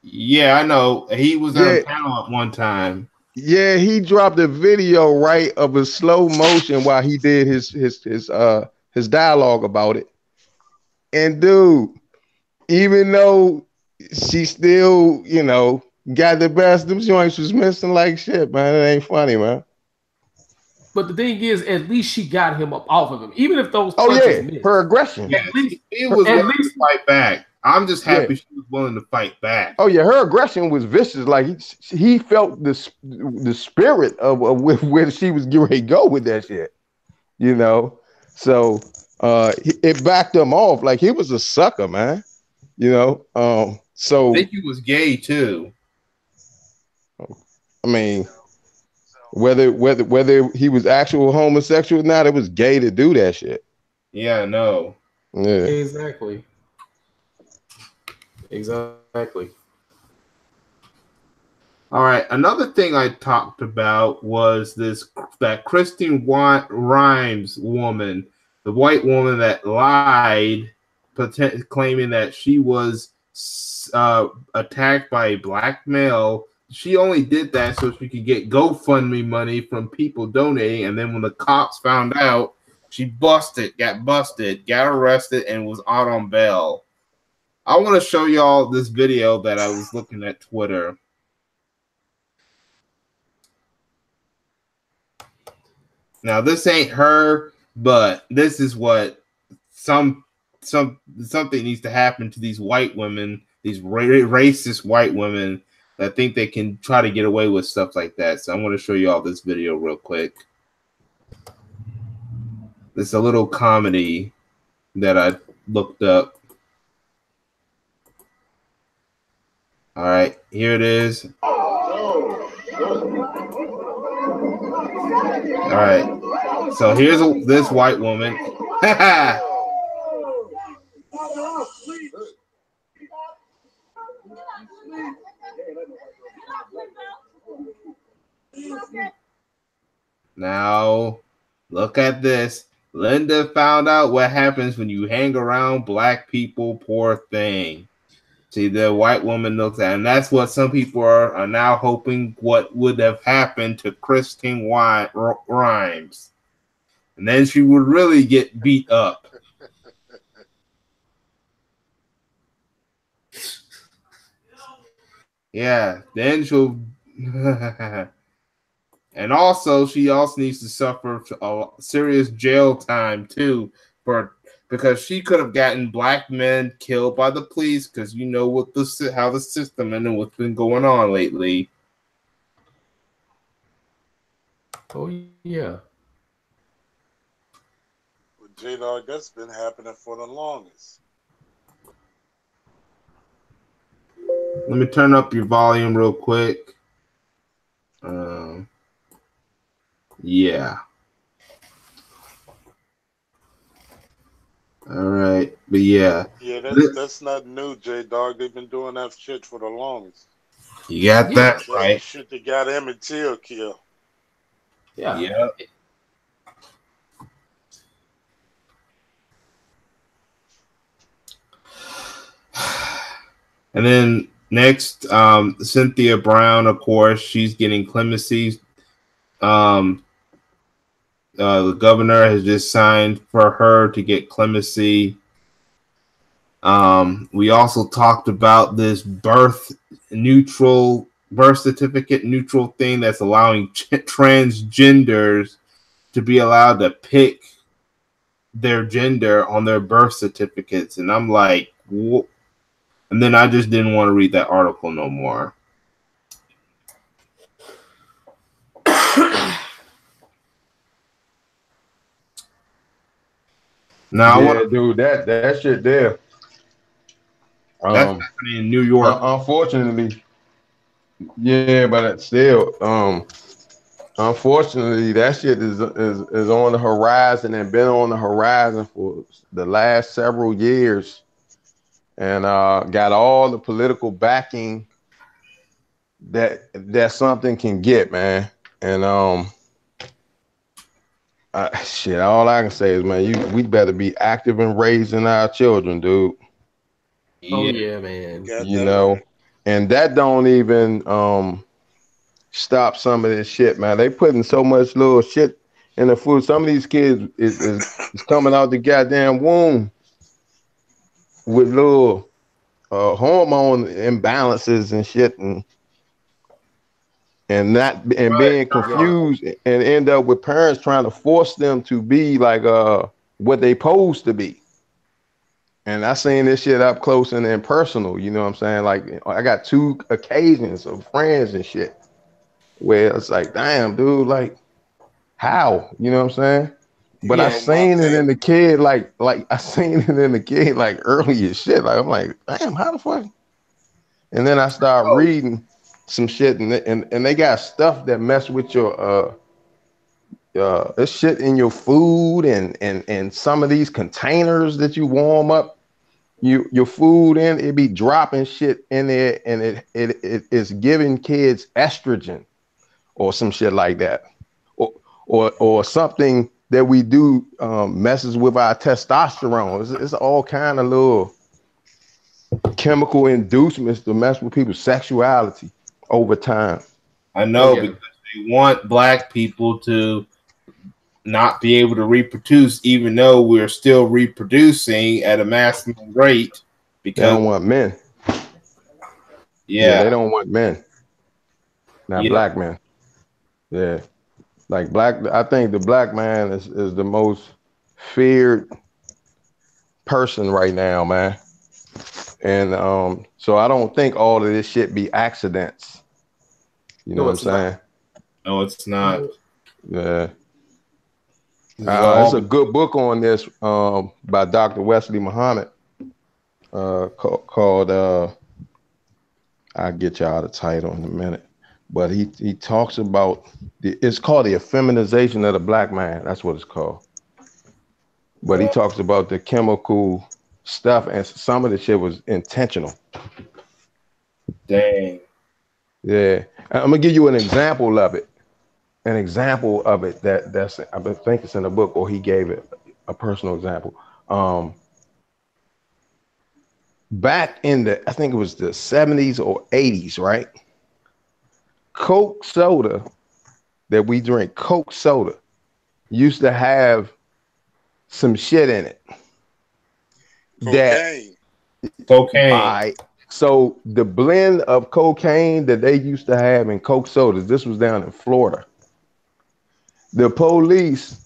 Yeah, I know. He was on a panel at one time. Yeah, he dropped a video right of a slow motion while he did his dialogue about it. And dude, even though she still, you know, got the best, them joints was missing like shit, man. It ain't funny, man. But the thing is, at least she got him up off of him, even if those. Missed. Her aggression. Yeah, at least it was willing to fight back. I'm just happy she was willing to fight back. Oh yeah, her aggression was vicious. Like he felt the spirit of where she was getting ready to go with that shit. You know, so it backed him off. Like he was a sucker, man. You know, so I think he was gay too. I mean, whether he was actual homosexual or not, it was gay to do that shit. Yeah, no. Yeah. Exactly. All right. Another thing I talked about was that Christine Rhymes woman, the white woman that lied, claiming that she was attacked by a black male. She only did that so she could get GoFundMe money from people donating, and then when the cops found out, she got busted, got arrested, and was out on bail. I want to show y'all this video that I was looking at Twitter. Now this ain't her, but this is what something needs to happen to these white women, these racist white women that think they can try to get away with stuff like that. So I'm going to show you all this video real quick. This is a little comedy that I looked up. All right, here it is. All right, so here's this white woman. Now, look at this. Linda found out what happens when you hang around black people. Poor thing. See, the white woman looks at, and that's what some people are now hoping what would have happened to Christine Rhymes. And then she would really get beat up. Yeah, then she'll... And also, she also needs to suffer a serious jail time, too, because she could have gotten black men killed by the police because you know what how the system and what's been going on lately. Oh, yeah. Well, JDawg, that's been happening for the longest. Let me turn up your volume real quick. Yeah. All right, but yeah. Yeah, that's not new, JDawg. They've been doing that shit for the longest. You got that right. Shit that got Emmett Till killed. Yeah. Yeah. And then next, Cynthia Brown, of course, she's getting clemency. The governor has just signed for her to get clemency. We also talked about this birth certificate neutral thing that's allowing transgenders to be allowed to pick their gender on their birth certificates. And I'm like, whoa. And then I just didn't want to read that article no more. Now, yeah, dude, that shit there. That's happening in New York. Unfortunately, yeah, but still, unfortunately, that shit is on the horizon and been on the horizon for the last several years, and got all the political backing that something can get, man. And shit, all I can say is, man, we better be active in raising our children, dude. Oh yeah, man. You know, and that don't even stop some of this shit, man. They putting so much little shit in the food. Some of these kids is coming out the goddamn womb with little hormone imbalances and shit, and being confused and end up with parents trying to force them to be like what they supposed to be. And I seen this shit up close and personal, you know what I'm saying? Like, I got 2 occasions of friends and shit where it's like, damn, dude, like, how? You know what I'm saying? But I seen it in the kid, like I seen it in the kid, like, early as shit. Like, I'm like, damn, how the fuck? And then I start reading some shit, and they got stuff that mess with your this shit in your food and some of these containers that you warm up your food in, it be dropping shit in there, and it is giving kids estrogen or some shit like that, or something that we do messes with our testosterone. It's all kind of little chemical inducements to mess with people's sexuality over time. I know, yeah. because they want black people to not be able to reproduce, even though we're still reproducing at a maximum rate. They Because don't want men. yeah, They don't want men. Not black men. Yeah. Like I think the black man is the most feared person right now, man. And so I don't think all of this shit be accidents. You know what I'm saying? No, it's not. Yeah. It's a good book on this by Dr. Wesley Muhammad called I'll get y'all the title in a minute. But he talks about it's called the effeminization of the black man. That's what it's called. But he talks about the chemical stuff, and some of the shit was intentional. Dang. Yeah. I'm gonna give you an example of it. That's I think it's in the book, or he gave it a personal example. Back in I think it was the 70s or 80s, right? Coke soda that we drink, Coke soda, used to have some shit in it. Cocaine. All right. So the blend of cocaine that they used to have in Coke sodas, this was down in Florida. The police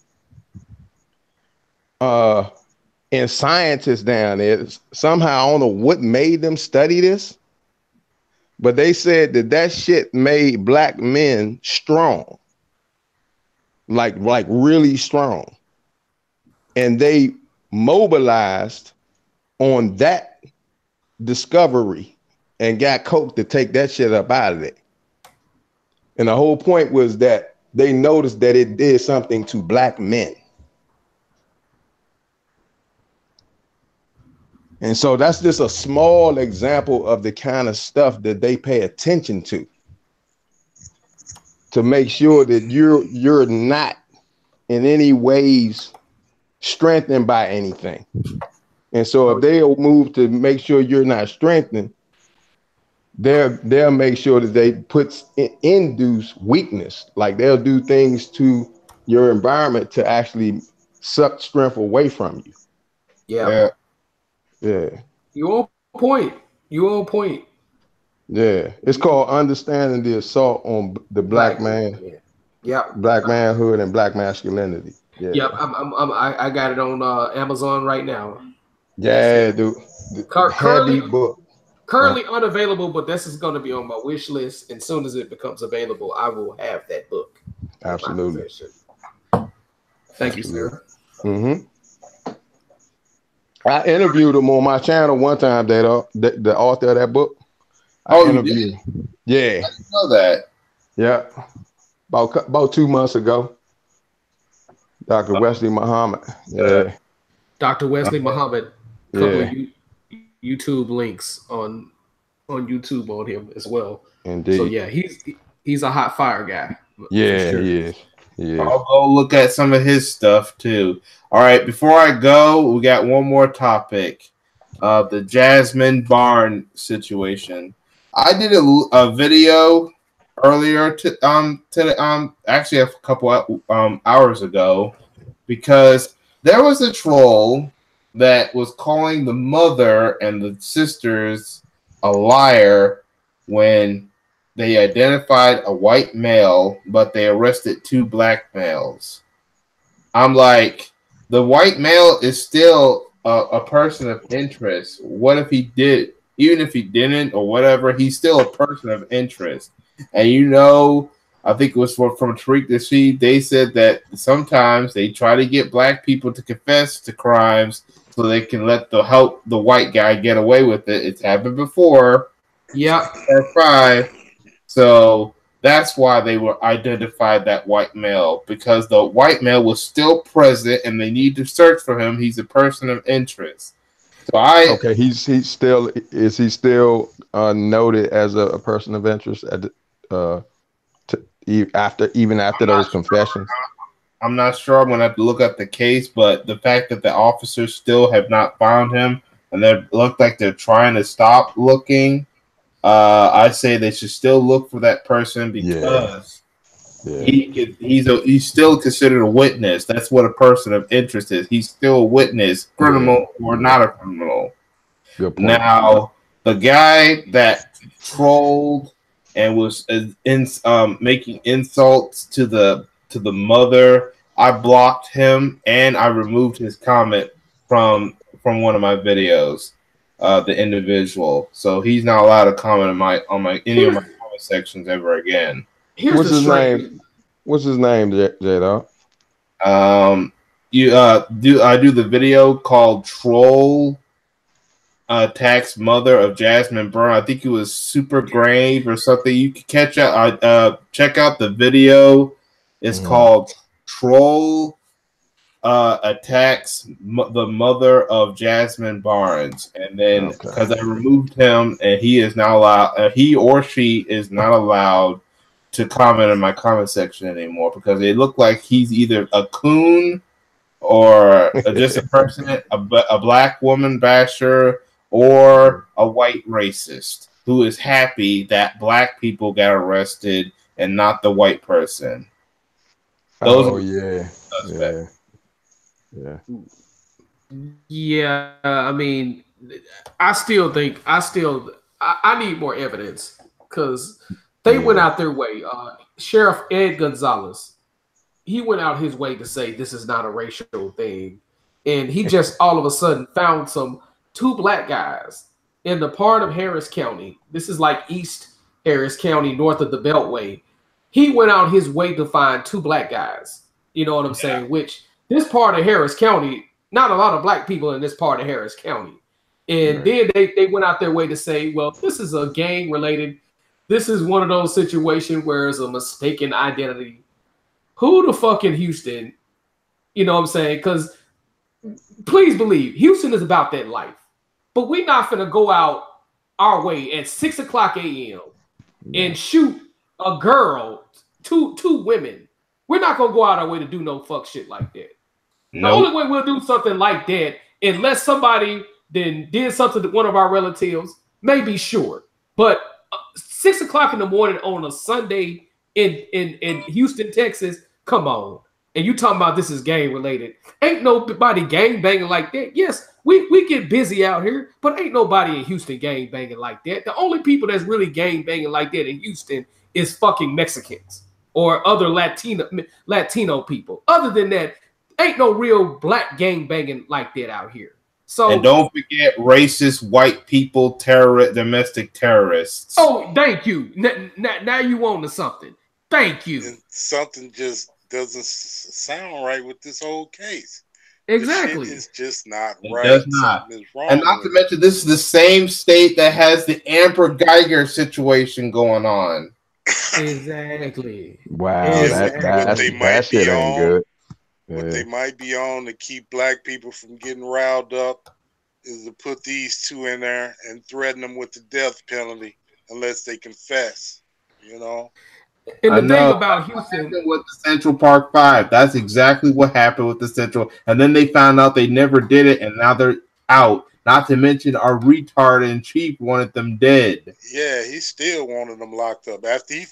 and scientists down there, somehow, I don't know what made them study this, but they said that shit made black men strong, like really strong. And they mobilized on that discovery and got Coke to take that shit up out of it. And the whole point was that they noticed that it did something to black men. And so that's just a small example of the kind of stuff that they pay attention to make sure that you're not in any ways strengthened by anything. And so if they'll move to make sure you're not strengthened, they'll make sure that they induce weakness. Like they'll do things to your environment to actually suck strength away from you. Yeah. You're on point. Yeah. It's called Understanding the Assault on the Black Man. Yeah. Black manhood and black masculinity. Yeah. Yep. I got it on Amazon right now. Yeah, dude. Heavy book. Currently unavailable, but this is going to be on my wish list. And as soon as it becomes available, I will have that book. Absolutely. Thank you, sir. Mm-hmm. I interviewed him on my channel one time, JDawg, the author of that book. I interviewed him. Yeah. I didn't know that. Yeah. About 2 months ago. Dr. Wesley Muhammad. Yeah. Dr. Wesley Muhammad. Couple of YouTube links on YouTube on him as well. Indeed. So yeah, he's a hot fire guy. Yeah, sure. He is. I'll go look at some of his stuff too. All right, before I go, we got one more topic. The Jasmine Barn situation. I did a video earlier actually a couple hours ago, because there was a troll that was calling the mother and the sisters a liar when they identified a white male, but they arrested 2 black males. I'm like, the white male is still a person of interest. What if he did? Even if he didn't or whatever, he's still a person of interest. And I think it was from Tariq Nasheed, they said that sometimes they try to get black people to confess to crimes so they can help the white guy get away with it. It's happened before. Yeah. Or 5. So that's why they were identified that white male, because the white male was still present and they need to search for him. He's a person of interest. So I Okay, he's still is he still noted as a person of interest at after even after those confessions? I'm not sure. I'm gonna have to look at the case, but the fact that the officers still have not found him and they look like they're trying to stop looking, I say they should still look for that person because he's still considered a witness. That's what a person of interest is. He's still a witness, criminal or not a criminal. Good point. Now, the guy that trolled and was making insults to the mother, I blocked him and I removed his comment from one of my videos. The individual, so he's not allowed to comment on my any of my comment sections ever again. Here's What's the his strange. name? What's his name, JDawg? I do the video called "Troll Attacks Mother of Jasmine Byrne." I think it was Super Grave or something. You can check out the video. It's called "Troll Attacks the Mother of Jasmine Barnes," and then because I removed him and he is not allowed, he or she is not allowed to comment in my comment section anymore because they look like he's either a coon or just a person, a black woman basher, or a white racist who is happy that black people got arrested and not the white person. Those Yeah, I mean, I still think I need more evidence because they went out their way. Sheriff Ed Gonzalez, he went out his way to say this is not a racial thing, and he just all of a sudden found two black guys in the part of Harris County. This is like East Harris County, north of the Beltway. He went out his way to find two black guys. You know what I'm saying? Which this part of Harris County, not a lot of black people in this part of Harris County. And then they went out their way to say, well, this is a gang related. This is one of those situations where it's a mistaken identity. Who the fuck in Houston? You know what I'm saying? Because please believe, Houston is about that life. But we're not going to go out our way at 6 o'clock a.m. and shoot a girl, two women. We're not going to go out our way to do no fuck shit like that. The only way we'll do something like that, unless somebody then did something to one of our relatives, maybe sure. But 6 o'clock in the morning on a Sunday in Houston, Texas, come on. And you talking about this is gang related. Ain't nobody gang banging like that. Yes, we get busy out here, but ain't nobody in Houston gang banging like that. The only people that's really gang banging like that in Houston is fucking Mexicans or other Latino people. Other than that, ain't no real black gang banging like that out here. So, and don't forget racist white people, domestic terrorists. Oh, thank you. Now you on to something. Thank you. And something just doesn't sound right with this whole case. Exactly. It's just not it right. Does not. Something is wrong. And not to mention, this is the same state that has the Amber Geiger situation going on. Exactly. Wow, Exactly. that shit ain't good. What they might be on to keep black people from getting riled up is to put these two in there and threaten them with the death penalty unless they confess. You know. And the thing about Houston with the Central Park 5, that's exactly what happened with the Central. And then they found out they never did it, and now they're out. Not to mention our retard in chief wanted them dead. Yeah, he still wanted them locked up. After they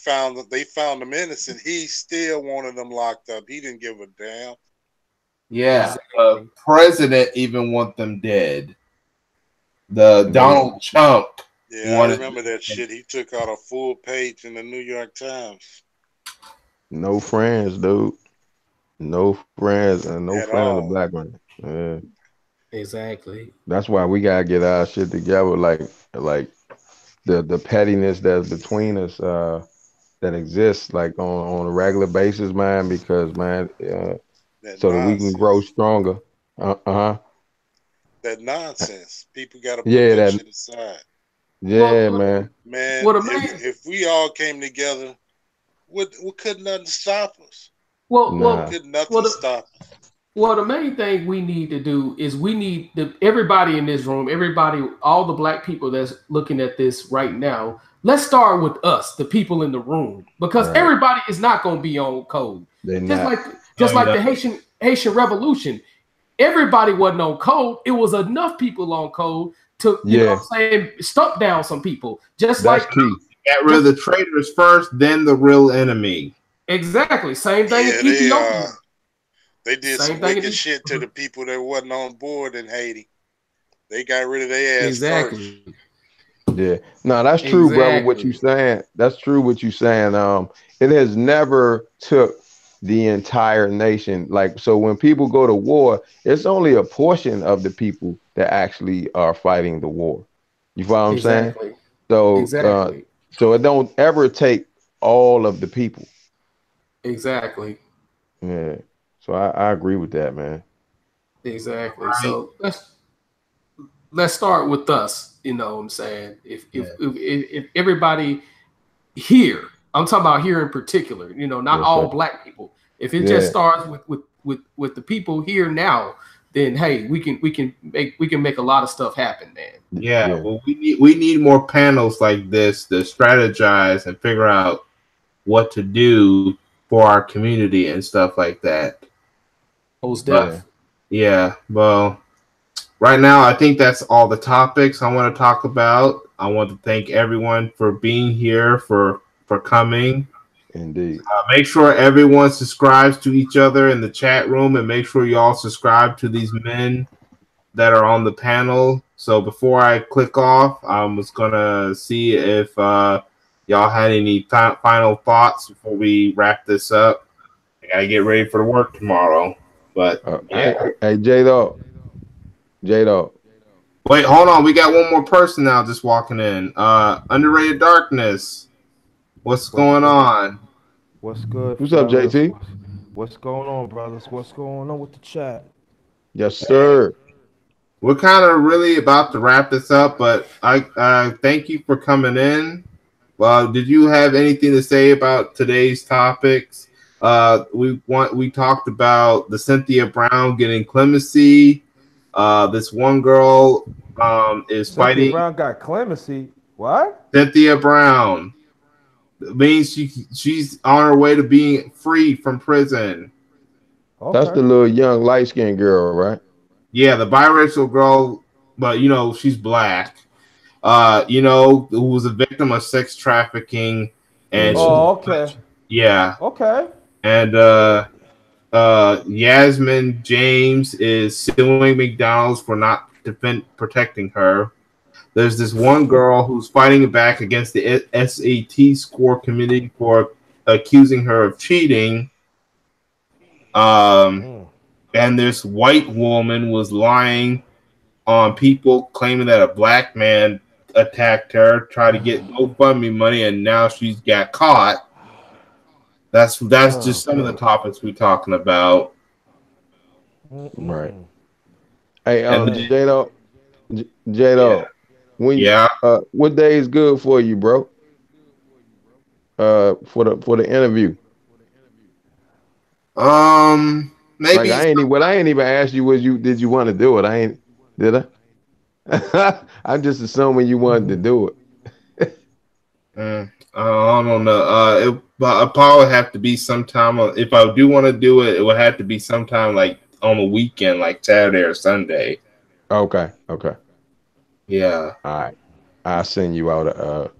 found them innocent, he still wanted them locked up. He didn't give a damn. Yeah, the president even want them dead. The Donald Trump. Yeah, I remember that shit. He took out a full page in the New York Times. No friends, dude. No friends and no friend of the black man. Yeah. Exactly. That's why we gotta get our shit together. Like the pettiness that's between us that exists like on a regular basis, man. Because man, so that we can grow stronger. That nonsense. People gotta put that shit aside. Yeah, man. Man, if we all came together, what could nothing stop us? Could nothing stop us? Well, the main thing we need to do is we need everybody in this room, everybody, all the black people that's looking at this right now. Let's start with us, the people in the room, because Right. everybody is not going to be on code. They're Just not. like just Oh, like yeah. the Haitian Revolution, everybody wasn't on code. It was enough people on code to Yeah, what I'm saying, stump down some people. Just that's like key. Get rid of the traitors first, then the real enemy. exactly same thing in Yeah, Ethiopia. they did Same some thing in wicked shit to the people that wasn't on board in Haiti. They got rid of their ass first. exactly. Yeah. No, that's true, brother. What you Exactly. saying? That's true. What you saying? It has never took the entire nation. Like, so when people go to war, it's only a portion of the people that actually are fighting the war. You follow what I'm saying? Exactly. So, Exactly. so it don't ever take all of the people. Exactly. Yeah. So I agree with that, man. Exactly. Right? So let's start with us. You know what I'm saying? Yeah. If everybody here, I'm talking about here in particular, not Yes, all sir. black people. If it just Yeah. starts with the people here now, then hey, we can make a lot of stuff happen, man. Yeah. Yeah. Well, we need more panels like this to strategize and figure out what to do for our community and stuff like that. Most But Yeah. deaf. yeah, well, right now I think that's all the topics I want to talk about. I want to thank everyone for being here, for coming. Indeed. Make sure everyone subscribes to each other in the chat room, and make sure you all subscribe to these men that are on the panel. So before I click off, I was gonna see if y'all had any final thoughts before we wrap this up. I gotta get ready for work tomorrow. But yeah, Hey, JDawg. JDawg. wait, hold on. We got one more person now just walking in. Underrated Darkness. What's What's going good? on? What's good, What's up, fellas? JT? What's going on, brothers? What's going on with the chat? Yes, sir. We're kind of really about to wrap this up, but I thank you for coming in. Well, did you have anything to say about today's topics? We talked about the Cynthia Brown getting clemency. This one girl is Cynthia fighting Brown got clemency. What? Cynthia Brown. It means she's on her way to being free from prison. That's Okay. the little young light skinned girl, right? Yeah, the biracial girl, but she's black. Who was a victim of sex trafficking, and Yeah. Oh, okay. yeah, Okay. and Yasmin James is suing McDonald's for not protecting her. There's this one girl who's fighting back against the SAT score committee for accusing her of cheating. Um, Mm. and this white woman was lying on people, claiming that a black man attacked her, tried to get GoFundMe money, and now she's got caught. That's just Oh some of the man. topics we're talking about. Right. Mm-mm. Hey, And Man. JDawg, yeah, JDawg, when yeah. what day is good for you, bro? For the interview. Like Maybe. I ain't even asked you did you want to do it? I ain't did I? I'm just assuming you wanted to do it. I don't know. It probably have to be sometime. If I do want to do it, it would have to be sometime like on a weekend, like Saturday or Sunday. Okay, okay. Yeah. All right. I'll send you out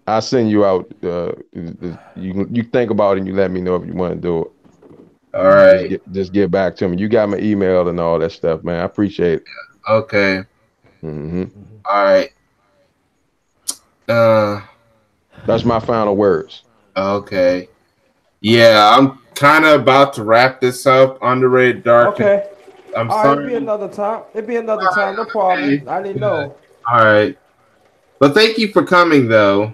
I'll send you out you think about it and you let me know if you want to do it. All right. Just get back to me. You got my email and all that stuff, man. I appreciate it. Okay. Hmm. Mhm. All right. Uh. That's my final words. Okay. Yeah, I'm kind of about to wrap this up. Underrated Darkness. Okay. I'm All right, it'd be sorry. another time. It'd be another time, no problem. Okay. I didn't Good. know. All right. But thank you for coming, though.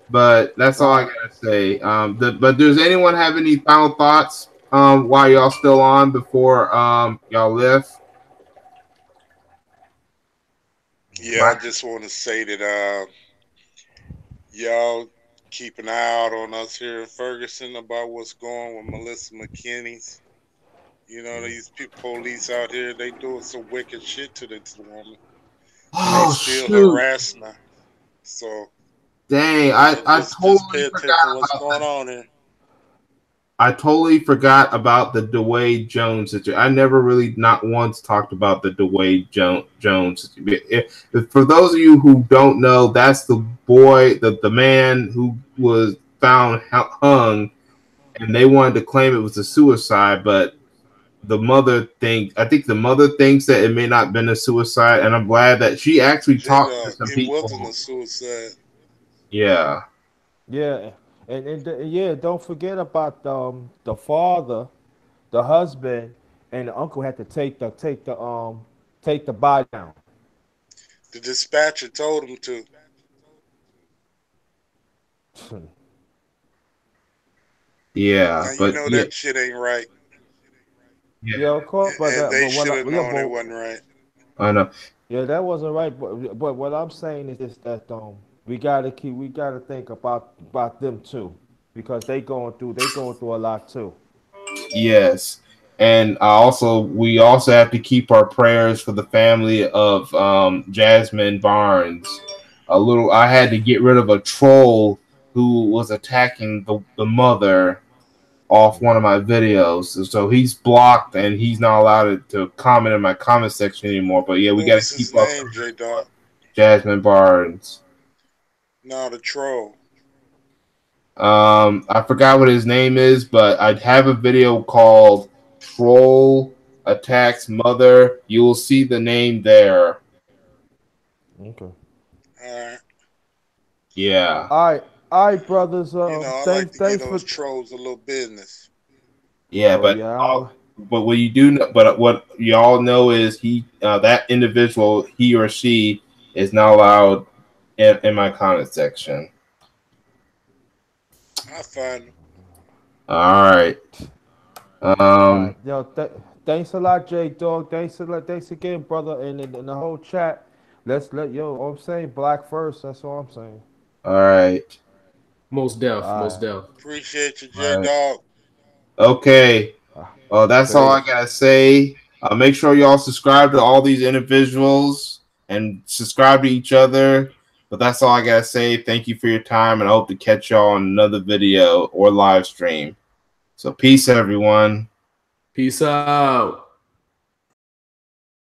But that's all I All right. gotta say. But does anyone have any final thoughts while y'all still on before y'all live? Yeah, I just want to say that y'all keep an eye out on us here in Ferguson about what's going with Melissa McKinney's. You know, these people, police out here, they doing some wicked shit to this woman. And they Oh still shoot! harassing her. So Dang, just pay attention to what's going on here. I totally forgot about the DeWade Jones situation. I never really, not once, talked about the DeWade Jones. For those of you who don't know, that's the boy, the man who was found hung, and they wanted to claim it was a suicide, but I think the mother thinks that it may not have been a suicide, and I'm glad that she actually talked to JDawg, some it wasn't people. a suicide. Yeah. Yeah, yeah, don't forget about the father, the husband, and the uncle had to take the body down. The dispatcher told him to. Yeah, Now you but know yeah, that shit ain't right. Yeah, yeah, of course, And they but should have known it wasn't right. I know. yeah, that wasn't right. But what I'm saying is that we gotta think about them too, because they going through a lot too. Yes. And we also have to keep our prayers for the family of Jasmine Barnes. I had to get rid of a troll who was attacking the mother off one of my videos. So he's blocked and he's not allowed to comment in my comment section anymore. But yeah, we What got to was his keep up name, JDawg? Jasmine Barnes. No, the troll. I forgot what his name is, but I'd have a video called Troll Attacks Mother. You'll see the name there. Okay. Alright. Yeah. All right, brothers. You know, I like to give Thanks those for. trolls a little business. Yeah, Oh yeah. but what you do know, but what y'all know is that individual, he or she, is not allowed in my comment section. I find them. All right. All right. Yo, thanks a lot, JDawg. Thanks again, brother, and in the whole chat. Let's let yo. I'm saying black first. That's all I'm saying. All right. Most deaf, All most right. deaf. Appreciate you, All right. JDawg. Okay. Well, that's all I Peace. gotta say. Make sure y'all subscribe to all these individuals and subscribe to each other. But that's all I gotta say. Thank you for your time, and I hope to catch y'all on another video or live stream. So peace, everyone. Peace out.